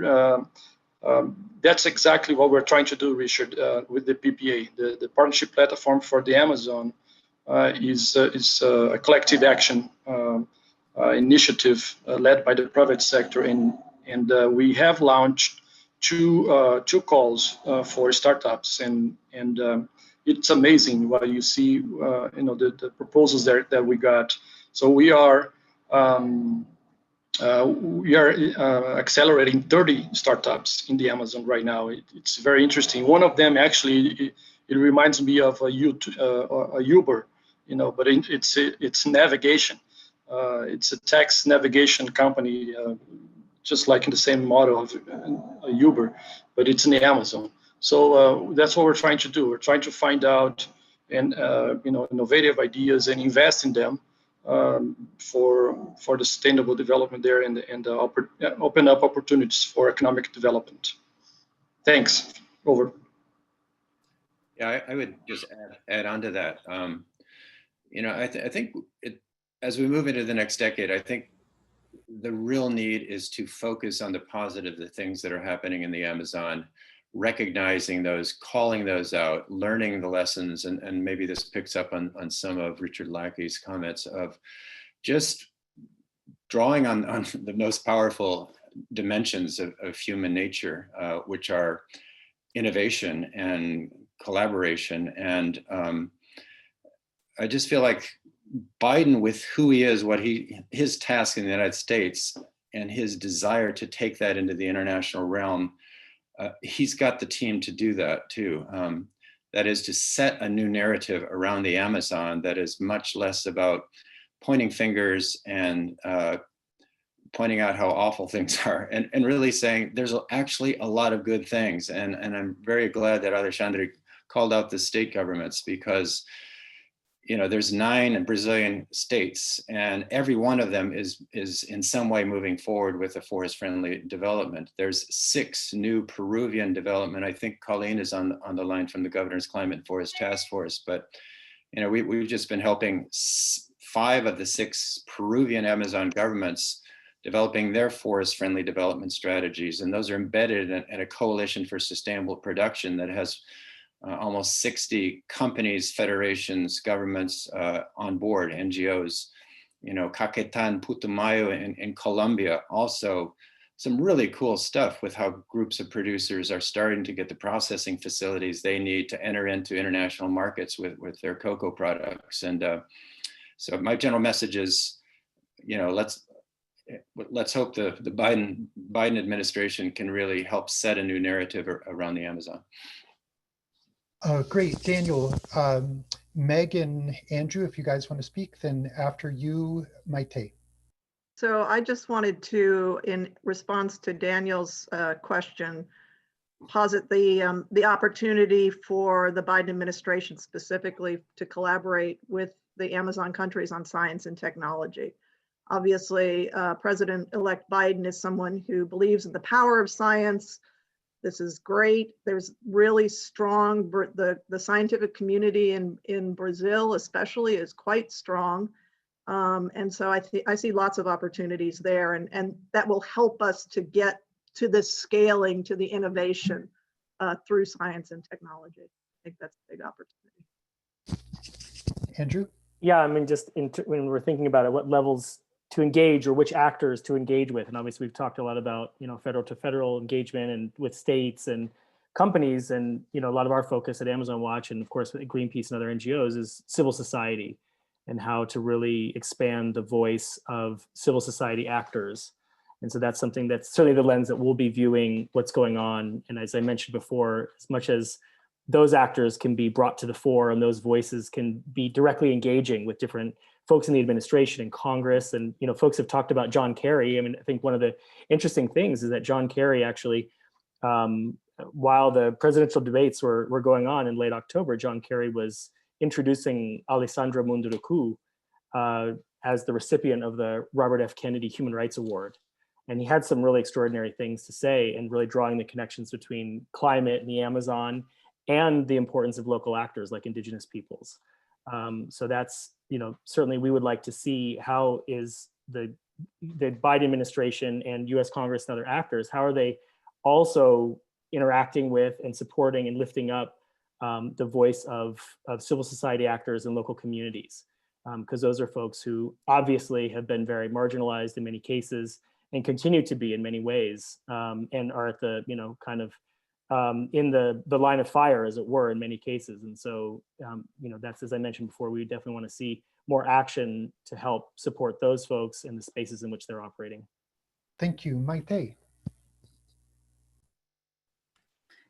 That's exactly what we're trying to do, Richard, with the PPA. The partnership platform for the Amazon is a collective action initiative led by the private sector, and we have launched two calls for startups, and it's amazing what you see. You know, the proposals there that we got. So we are. Accelerating 30 startups in the Amazon right now. It's very interesting. One of them actually, it reminds me of a Uber, you know, but it's navigation. It's a text navigation company, just like in the same model of a Uber, but it's in the Amazon. So that's what we're trying to do. We're trying to find out and innovative ideas and invest in them for the sustainable development there and open up opportunities for economic development. Thanks. Over. Yeah, I would just add on to that. I think as we move into the next decade, I think the real need is to focus on the positive, the things that are happening in the Amazon, recognizing those, calling those out, learning the lessons, and maybe this picks up on some of Richard Lackey's comments of just drawing on the most powerful dimensions of human nature, which are innovation and collaboration. And I just feel like Biden, with who he is, his task in the United States, and his desire to take that into the international realm, he's got the team to do that too. That is to set a new narrative around the Amazon that is much less about pointing fingers and pointing out how awful things are, and really saying there's actually a lot of good things. And I'm very glad that Alexandre called out the state governments, because there's 9 Brazilian states, and every one of them is in some way moving forward with a forest-friendly development. There's 6 new Peruvian development. I think Colleen is on the line from the Governor's Climate and Forest Task Force, but we've just been helping 5 of the 6 Peruvian Amazon governments developing their forest-friendly development strategies, and those are embedded in a coalition for sustainable production that has almost 60 companies, federations, governments on board, NGOs. Caquetá, Putumayo in Colombia, also some really cool stuff with how groups of producers are starting to get the processing facilities they need to enter into international markets with their cocoa products. And so my general message is, let's hope the Biden administration can really help set a new narrative around the Amazon. Great, Daniel. Meg and Andrew, if you guys want to speak, then after you, Maite. So I just wanted to, in response to Daniel's question, posit the opportunity for the Biden administration specifically to collaborate with the Amazon countries on science and technology. Obviously, President-elect Biden is someone who believes in the power of science. This is great. There's really strong, the scientific community in Brazil especially is quite strong. And so I see lots of opportunities there, and that will help us to get to the scaling, to the innovation through science and technology. I think that's a big opportunity. Andrew? Yeah, I mean, just when we're thinking about it, what levels to engage or which actors to engage with. And obviously we've talked a lot about, federal to federal engagement and with states and companies. And, a lot of our focus at Amazon Watch and of course Greenpeace and other NGOs is civil society and how to really expand the voice of civil society actors. And so that's something that's certainly the lens that we'll be viewing what's going on. And as I mentioned before, as much as those actors can be brought to the fore and those voices can be directly engaging with different folks in the administration and Congress. And, folks have talked about John Kerry. I mean, I think one of the interesting things is that John Kerry actually, while the presidential debates were going on in late October, John Kerry was introducing Alessandra Munduruku as the recipient of the Robert F. Kennedy Human Rights Award. And he had some really extraordinary things to say and really drawing the connections between climate and the Amazon and the importance of local actors like indigenous peoples. So that's, certainly we would like to see how is the Biden administration and US Congress and other actors, how are they also interacting with and supporting and lifting up the voice of civil society actors and local communities? Because those are folks who obviously have been very marginalized in many cases and continue to be in many ways, and are at the, kind of in the line of fire, as it were, in many cases. And so, that's, as I mentioned before, we definitely want to see more action to help support those folks in the spaces in which they're operating. Thank you, Maite.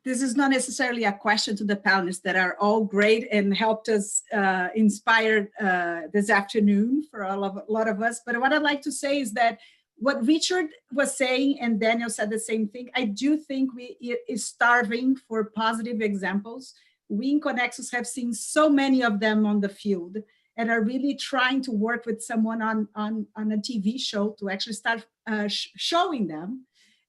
This is not necessarily a question to the panelists that are all great and helped us inspire this afternoon for a lot of us. But what I'd like to say is that what Richard was saying, and Daniel said the same thing, I do think we is starving for positive examples. we in Connexus have seen so many of them on the field and are really trying to work with someone on a TV show to actually start showing them.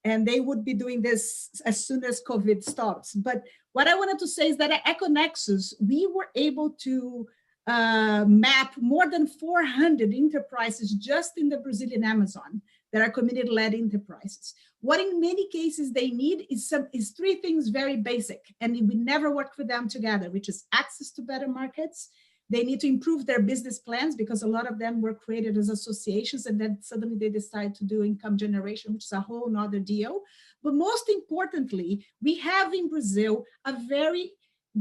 And they would be doing this as soon as COVID stops. But what I wanted to say is that at Econnexus, we were able to map more than 400 enterprises just in the Brazilian Amazon that are community-led enterprises. What in many cases they need is three things very basic, and we never worked with them together, which is access to better markets. They need to improve their business plans because a lot of them were created as associations and then suddenly they decide to do income generation, which is a whole nother deal. But most importantly, we have in Brazil a very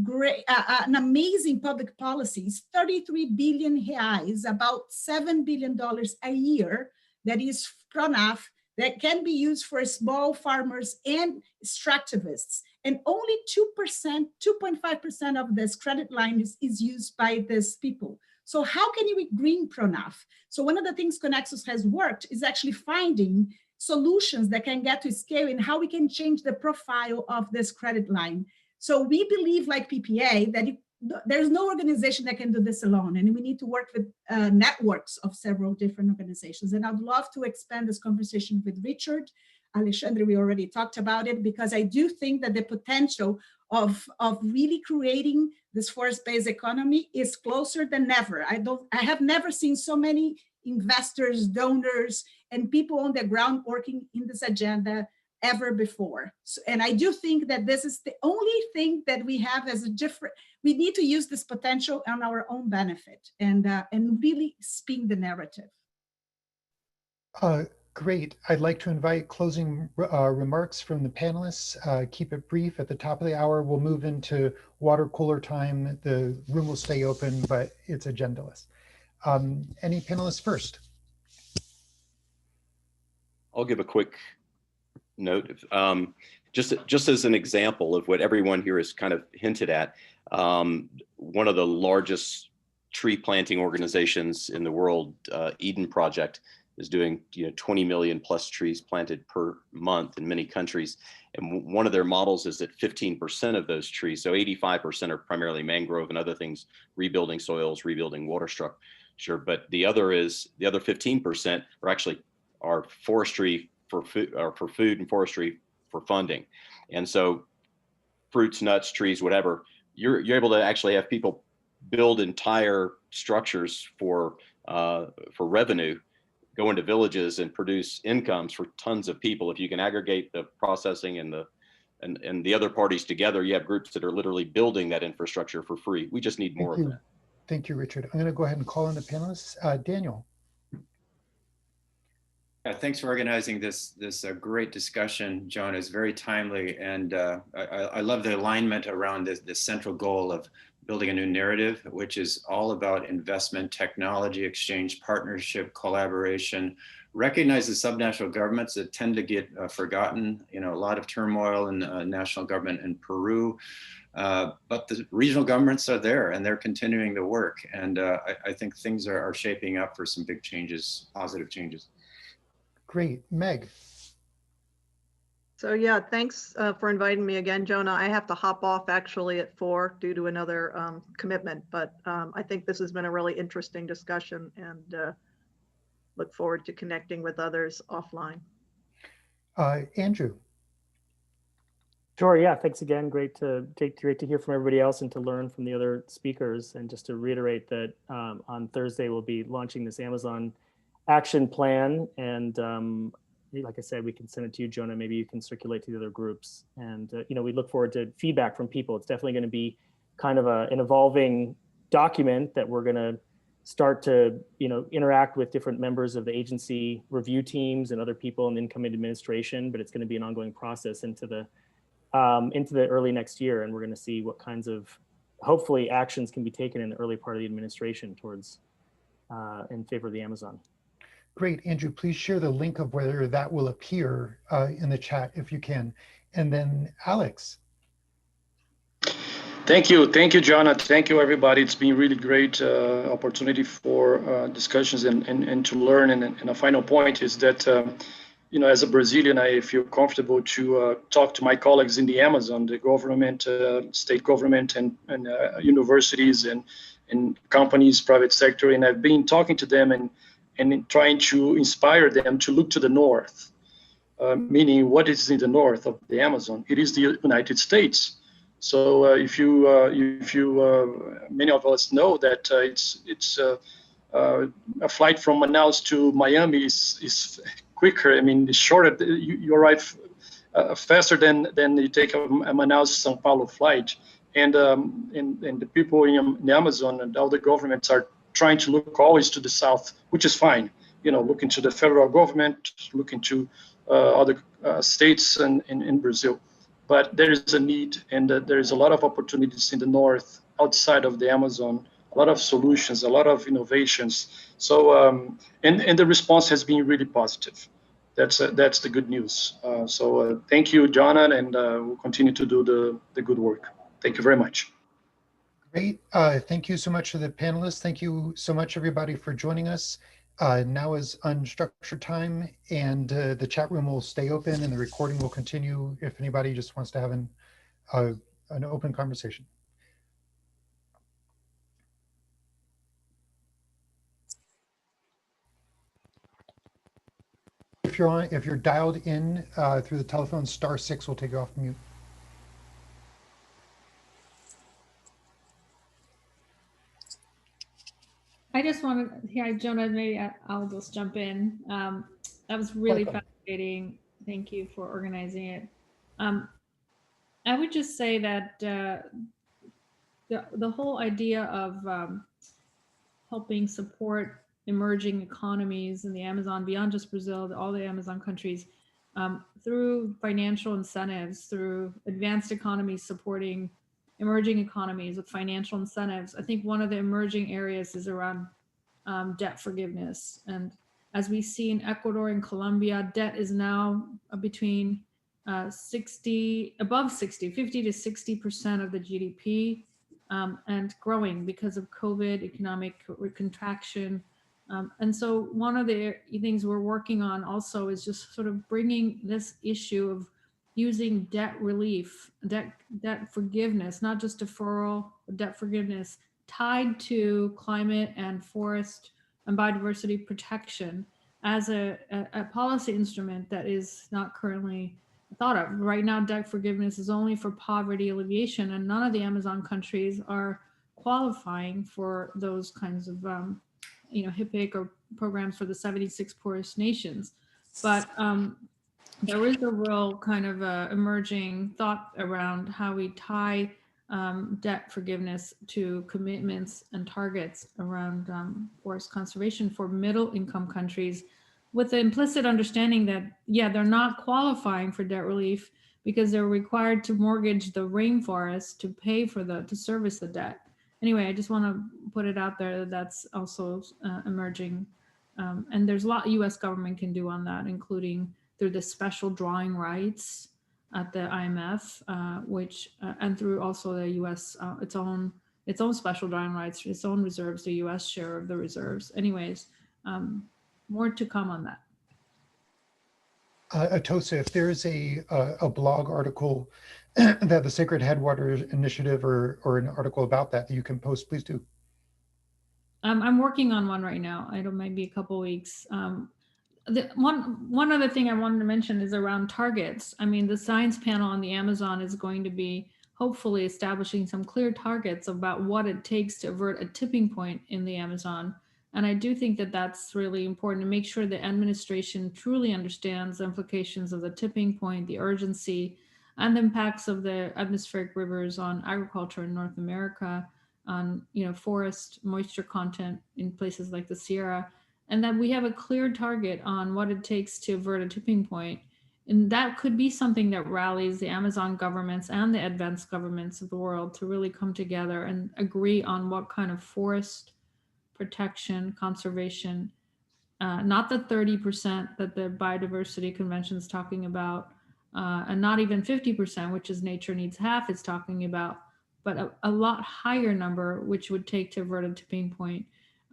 great, an amazing public policies, 33 billion reais, about $7 billion a year, that is PRONAF, that can be used for small farmers and extractivists. And only 2%, 2.5% of this credit line is used by these people. So how can we green PRONAF? So one of the things Connexus has worked is actually finding solutions that can get to scale and how we can change the profile of this credit line. So we believe, like PPA, that there's no organization that can do this alone, and we need to work with networks of several different organizations. And I'd love to expand this conversation with Richard. Alexandre, we already talked about it, because I do think that the potential of really creating this forest-based economy is closer than ever. I have never seen so many investors, donors, and people on the ground working in this agenda ever before. So, and I do think that this is the only thing that we have as a different, we need to use this potential on our own benefit and really spin the narrative. Great. I'd like to invite closing remarks from the panelists. Keep it brief. At the top of the hour, we'll move into water cooler time. The room will stay open, but it's agendaless. Any panelists first? I'll give a quick note. Just as an example of what everyone here has kind of hinted at, one of the largest tree planting organizations in the world, Eden Project, is doing 20 million plus trees planted per month in many countries. And one of their models is that 15% of those trees, so 85% are primarily mangrove and other things, rebuilding soils, rebuilding water structure. But the other 15% are forestry for food and forestry for funding. And so fruits, nuts, trees, whatever, you're able to actually have people build entire structures for revenue, go into villages and produce incomes for tons of people. If you can aggregate the processing and the other parties together, you have groups that are literally building that infrastructure for free. We just need more of that. Thank you, Richard. I'm going to go ahead and call in the panelists. Daniel. Thanks for organizing this great discussion, John. It's very timely, and I love the alignment around this central goal of building a new narrative, which is all about investment, technology exchange, partnership, collaboration. Recognize the subnational governments that tend to get forgotten. A lot of turmoil in national government in Peru, but the regional governments are there and they're continuing the work. And I think things are shaping up for some big changes, positive changes. Great. Meg. So yeah, thanks for inviting me again, Jonah. I have to hop off actually at 4 due to another commitment, but I think this has been a really interesting discussion and look forward to connecting with others offline. Andrew. Sure, yeah, thanks again. Great to hear from everybody else and to learn from the other speakers. And just to reiterate that on Thursday, we'll be launching this Amazon action plan, and like I said, we can send it to you, Jonah. Maybe you can circulate to the other groups, and we look forward to feedback from people. It's definitely going to be kind of an evolving document that we're going to start to interact with different members of the agency review teams and other people in the incoming administration. But it's going to be an ongoing process into the early next year, and we're going to see what kinds of hopefully actions can be taken in the early part of the administration towards in favor of the Amazon. Great, Andrew, please share the link of whether that will appear in the chat if you can. And then Alex. Thank you, Jonah. Thank you, everybody. It's been really great opportunity for discussions and to learn. And a final point is that as a Brazilian, I feel comfortable to talk to my colleagues in the Amazon, the government, state government, and universities and companies, private sector. And I've been talking to them and trying to inspire them to look to the north, meaning what is in the north of the Amazon? It is the United States. So if you many of us know that it's a flight from Manaus to Miami is quicker. I mean, it's shorter. You arrive faster than you take a Manaus São Paulo flight. And the people in the Amazon and all the governments are trying to look always to the south, which is fine. Looking to the federal government, looking to other states and in Brazil. But there is a need, and there is a lot of opportunities in the north, outside of the Amazon, a lot of solutions, a lot of innovations. So, and the response has been really positive. That's the good news. So thank you, Jonathan, and we'll continue to do the good work. Thank you very much. Great. Thank you so much to the panelists. Thank you so much, everybody, for joining us. Now is unstructured time, and the chat room will stay open and the recording will continue if anybody just wants to have an open conversation. If you're dialed in through the telephone, *6 will take you off mute. I just wanted, yeah, Jonah, maybe I'll just jump in. That was really fascinating. Thank you for organizing it. I would just say that the whole idea of helping support emerging economies in the Amazon, beyond just Brazil, all the Amazon countries, through financial incentives, through advanced economies supporting emerging economies with financial incentives. I think one of the emerging areas is around debt forgiveness. And as we see in Ecuador and Colombia, debt is now between 50 to 60% of the GDP, and growing because of COVID, economic contraction. And so one of the things we're working on also is just sort of bringing this issue of using debt relief, debt forgiveness, not just deferral, but debt forgiveness tied to climate and forest and biodiversity protection as a policy instrument that is not currently thought of. Right now, debt forgiveness is only for poverty alleviation, and none of the Amazon countries are qualifying for those kinds of HIPC or programs for the 76 poorest nations. But there is a real kind of emerging thought around how we tie debt forgiveness to commitments and targets around forest conservation for middle income countries, with the implicit understanding that, yeah, they're not qualifying for debt relief because they're required to mortgage the rainforest to pay for to service the debt. Anyway, I just want to put it out there that that's also emerging. And there's a lot US government can do on that, including through the special drawing rights at the IMF, which and through also the US, its own special drawing rights, its own reserves, the US share of the reserves. Anyways, more to come on that. Atossa, if there's a blog article that the Sacred Headwaters Initiative or an article about that you can post, please do. I'm working on one right now. I don't, maybe a couple weeks. One other thing I wanted to mention is around targets. I mean, the science panel on the Amazon is going to be hopefully establishing some clear targets about what it takes to avert a tipping point in the Amazon. And I do think that that's really important to make sure the administration truly understands the implications of the tipping point, the urgency, and the impacts of the atmospheric rivers on agriculture in North America, on forest moisture content in places like the Sierra, and that we have a clear target on what it takes to avert a tipping point. And that could be something that rallies the Amazon governments and the advanced governments of the world to really come together and agree on what kind of forest protection, conservation, not the 30% that the Biodiversity Convention is talking about, and not even 50%, which is Nature Needs Half is talking about, but a lot higher number, which would take to avert a tipping point.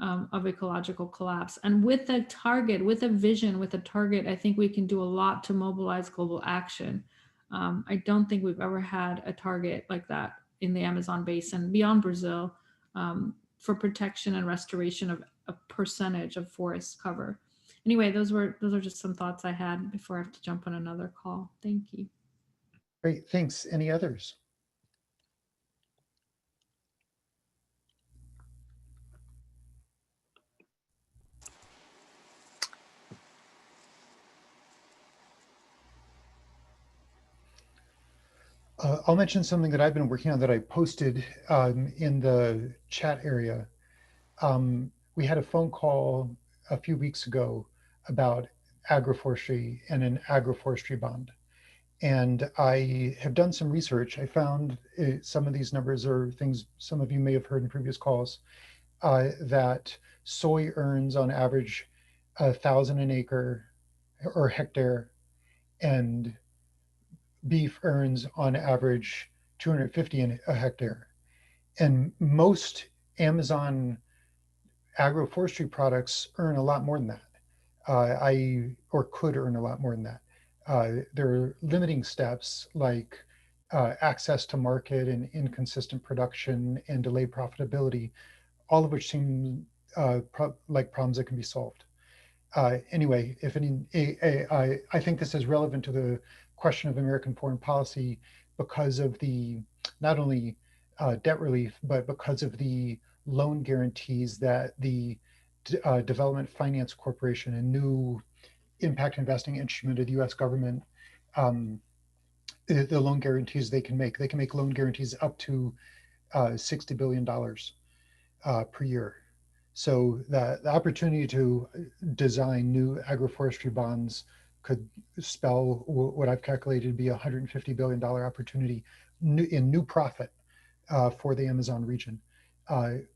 of ecological collapse. And with a target, with a vision, with a target, I think we can do a lot to mobilize global action. I don't think we've ever had a target like that in the Amazon basin beyond Brazil for protection and restoration of a percentage of forest cover. Anyway, those are just some thoughts I had before I have to jump on another call. Thank you. Great, thanks. Any others? I'll mention something that I've been working on that I posted in the chat area. We had a phone call a few weeks ago about agroforestry and an agroforestry bond. And I have done some research. I found some of these numbers are things some of you may have heard in previous calls, that soy earns on average 1,000 an acre or hectare, and beef earns on average 250 a hectare. And most Amazon agroforestry products earn a lot more than that. Or could earn a lot more than that. There are limiting steps like access to market and inconsistent production and delayed profitability, all of which seem like problems that can be solved. Anyway, I think this is relevant to the question of American foreign policy because of the not only debt relief, but because of the loan guarantees that the Development Finance Corporation, a new impact investing instrument of the U.S. government, the loan guarantees they can make. They can make loan guarantees up to $60 billion per year. So the opportunity to design new agroforestry bonds could spell what I've calculated to be a $150 billion opportunity in new profit for the Amazon region.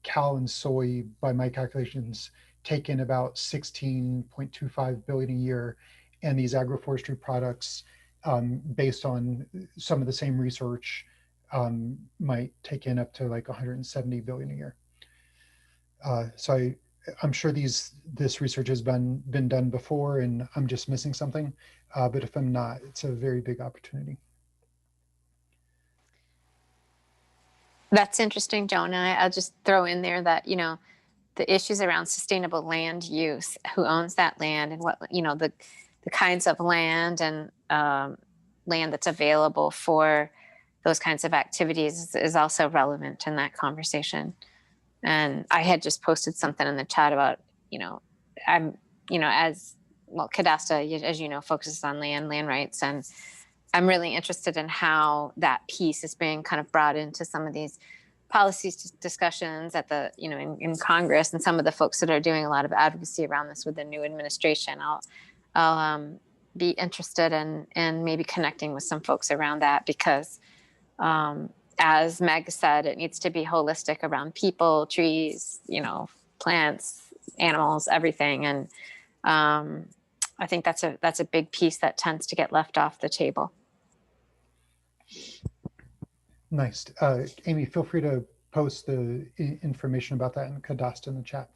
Cal and soy, by my calculations, take in about 16.25 billion a year, and these agroforestry products, based on some of the same research, might take in up to like 170 billion a year. So I'm sure this research has been done before, and I'm just missing something. But if I'm not, it's a very big opportunity. That's interesting, Jonah. I'll just throw in there that, you know, the issues around sustainable land use, who owns that land, and what, you know, the kinds of land and land that's available for those kinds of activities is also relevant in that conversation. And I had just posted something in the chat about, you know, I'm, you know, as well, Cadasta, as you know, focuses on land rights. And I'm really interested in how that piece is being kind of brought into some of these policy discussions at the, you know, in Congress, and some of the folks that are doing a lot of advocacy around this with the new administration. I'll be interested in maybe connecting with some folks around that, because as Meg said, it needs to be holistic around people, trees, you know, plants, animals, everything. And I think that's a big piece that tends to get left off the table. Nice. Amy, feel free to post the information about that in Cadasta in the chat.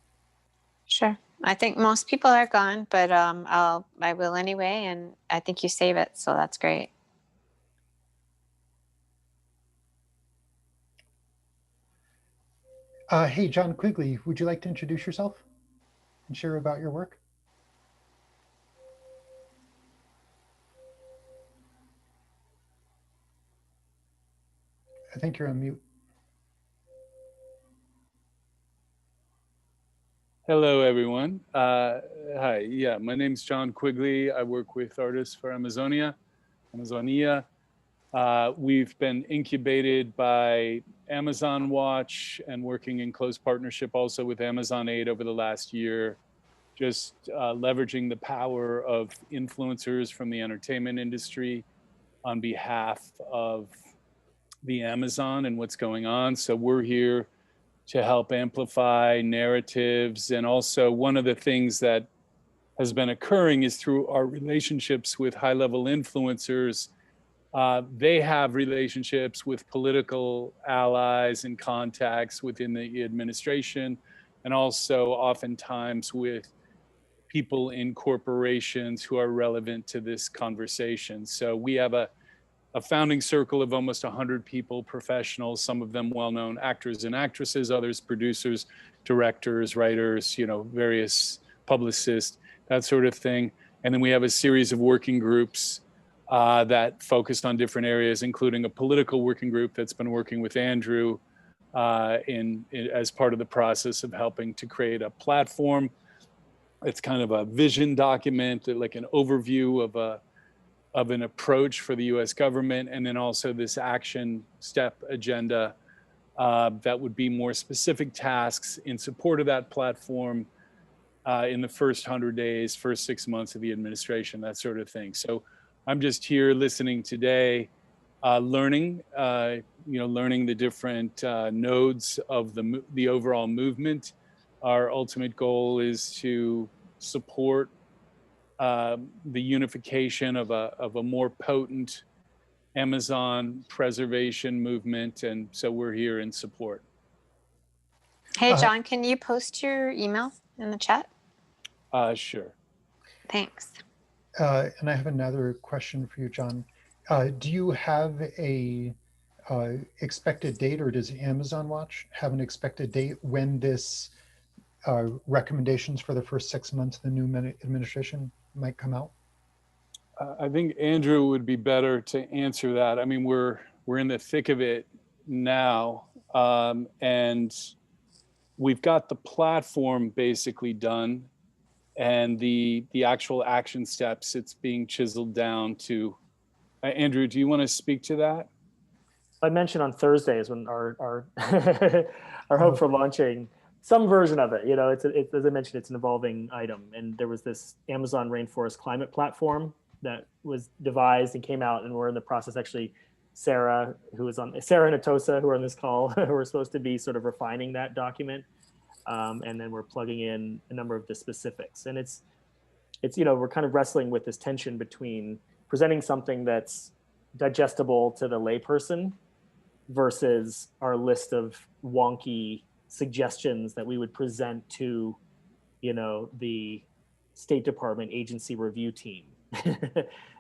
Sure. I think most people are gone, but I will anyway, and I think you save it, so that's great. Hey, John Quigley, would you like to introduce yourself and share about your work? I think you're on mute. Hello, everyone. Hi, yeah, my name's John Quigley. I work with Artists for Amazonia. We've been incubated by Amazon Watch and working in close partnership also with Amazon Aid over the last year, just leveraging the power of influencers from the entertainment industry on behalf of the Amazon and what's going on. So we're here to help amplify narratives. And also one of the things that has been occurring is through our relationships with high-level influencers. They have relationships with political allies and contacts within the administration, and also oftentimes with people in corporations who are relevant to this conversation. So we have a founding circle of almost 100 people, professionals, some of them well-known actors and actresses, others producers, directors, writers, various publicists, that sort of thing. And then we have a series of working groups that focused on different areas, including a political working group that's been working with Andrew as part of the process of helping to create a platform. It's kind of a vision document, like an overview of an approach for the US government, and then also this action step agenda that would be more specific tasks in support of that platform in the first 100 days, first 6 months of the administration, that sort of thing. So I'm just here listening today, learning the different nodes of the overall movement. Our ultimate goal is to support the unification of a more potent Amazon preservation movement, and so we're here in support. Hey, John, can you post your email in the chat? Sure. Thanks. And I have another question for you, John. Do you have a expected date, or does Amazon Watch have an expected date when this recommendations for the first 6 months of the new administration might come out? I think Andrew would be better to answer that. I mean, we're in the thick of it now, and we've got the platform basically done, and the actual action steps, it's being chiseled down to. Andrew, do you want to speak to that? I mentioned on Thursdays when our our hope for launching some version of it. It's as I mentioned, it's an evolving item, and there was this Amazon Rainforest Climate Platform that was devised and came out, and we're in the process. Actually, Sarah and Atosa, who are on this call, who are supposed to be sort of refining that document, and then we're plugging in a number of the specifics. And it's we're kind of wrestling with this tension between presenting something that's digestible to the layperson versus our list of wonky suggestions that we would present to, the State Department agency review team,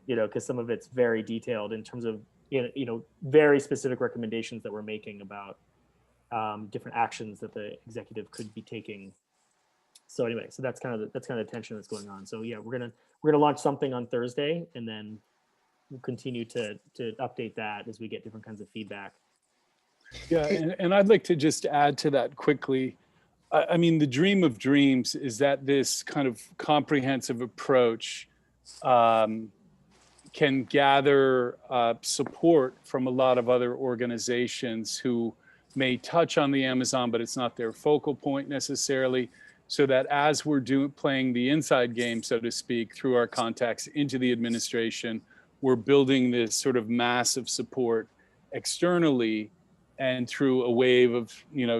because some of it's very detailed in terms of, very specific recommendations that we're making about different actions that the executive could be taking. So anyway, so that's kind of the tension that's going on. So yeah, we're gonna launch something on Thursday, and then we'll continue to update that as we get different kinds of feedback. Yeah, and I'd like to just add to that quickly. I mean, the dream of dreams is that this kind of comprehensive approach can gather support from a lot of other organizations who may touch on the Amazon, but it's not their focal point necessarily. So that as we're playing the inside game, so to speak, through our contacts into the administration, we're building this sort of massive support externally, and through a wave of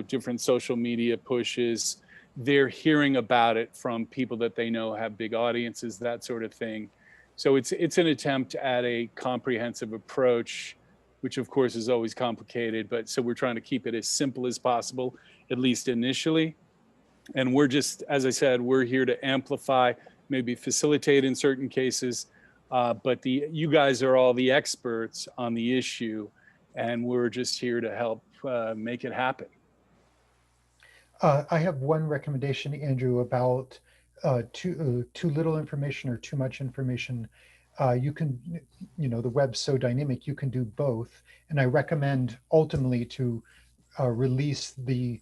different social media pushes, they're hearing about it from people that they know have big audiences, that sort of thing. So it's an attempt at a comprehensive approach, which of course is always complicated, but so we're trying to keep it as simple as possible, at least initially. And we're just, as I said, we're here to amplify, maybe facilitate in certain cases, but you guys are all the experts on the issue, and we're just here to help make it happen. I have one recommendation, Andrew, about too little information or too much information. You can, the web's so dynamic, you can do both. And I recommend ultimately to release the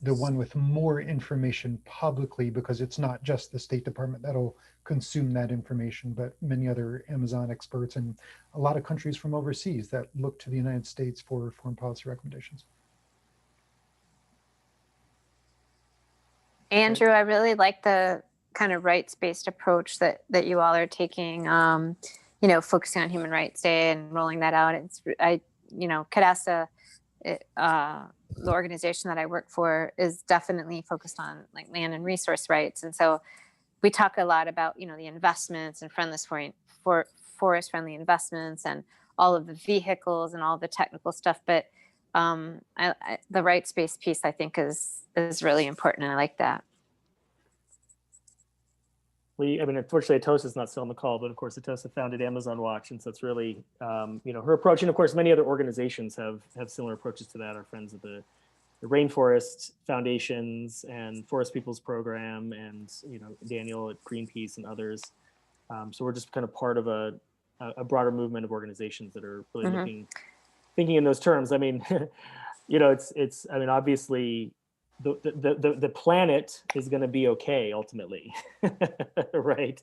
one with more information publicly, because it's not just the State Department that'll consume that information, but many other Amazon experts and a lot of countries from overseas that look to the United States for foreign policy recommendations. Andrew, I really like the kind of rights-based approach that you all are taking, focusing on Human Rights Day and rolling that out. CADASA, the organization that I work for, is definitely focused on like land and resource rights. And so we talk a lot about, the investments and forest-friendly investments and all of the vehicles and all the technical stuff. But the rights-based piece, I think, is really important, and I like that. I mean, unfortunately, Atosa's not still on the call, but of course, Atosa founded Amazon Watch, and so it's really, her approach. And of course, many other organizations have similar approaches to that. Our friends at the Rainforest Foundations and Forest Peoples Program, and Daniel at Greenpeace and others. So we're just kind of part of a broader movement of organizations that are really thinking in those terms. I mean, it's. I mean, obviously, the planet is going to be okay ultimately, right?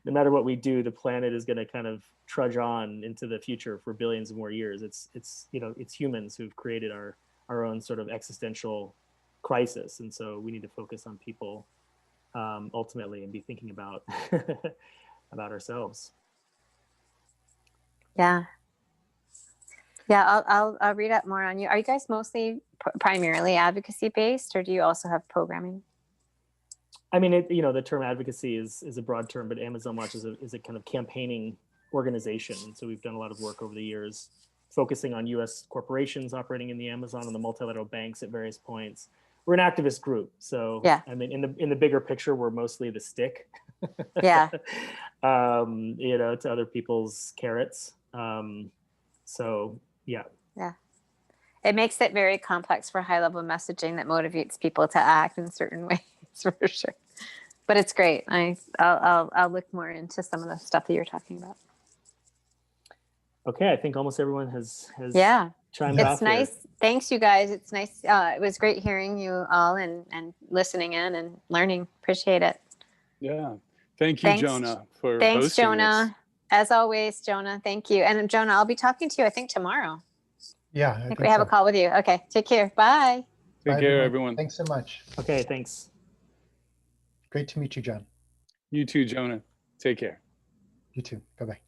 No matter what we do, the planet is going to kind of trudge on into the future for billions of more years. It's humans who've created our own sort of existential crisis, and so we need to focus on people ultimately and be thinking about about ourselves. Yeah. I'll read up more on you. Are you guys mostly primarily advocacy based, or do you also have programming? I mean, the term advocacy is a broad term, but Amazon Watch is a kind of campaigning organization. And so we've done a lot of work over the years focusing on U.S. corporations operating in the Amazon and the multilateral banks at various points. We're an activist group, so yeah. I mean, in the bigger picture, we're mostly the stick. Yeah. To other people's carrots. So yeah. Yeah. It makes it very complex for high level messaging that motivates people to act in certain ways, for sure. But it's great. I'll look more into some of the stuff that you're talking about. Okay, I think almost everyone has chimed off. It's nice. Here. Thanks, you guys. It's nice. It was great hearing you all and listening in and learning. Appreciate it. Yeah. Thank you, Jonah, for Thanks, hosting Jonah. this. As always, Jonah. Thank you. And Jonah, I'll be talking to you, I think, tomorrow. Yeah. I think we have a call with you. Okay. Take care. Bye. Take care, everyone. Thanks so much. Okay. Thanks. Great to meet you, John. You too, Jonah. Take care. You too. Bye-bye.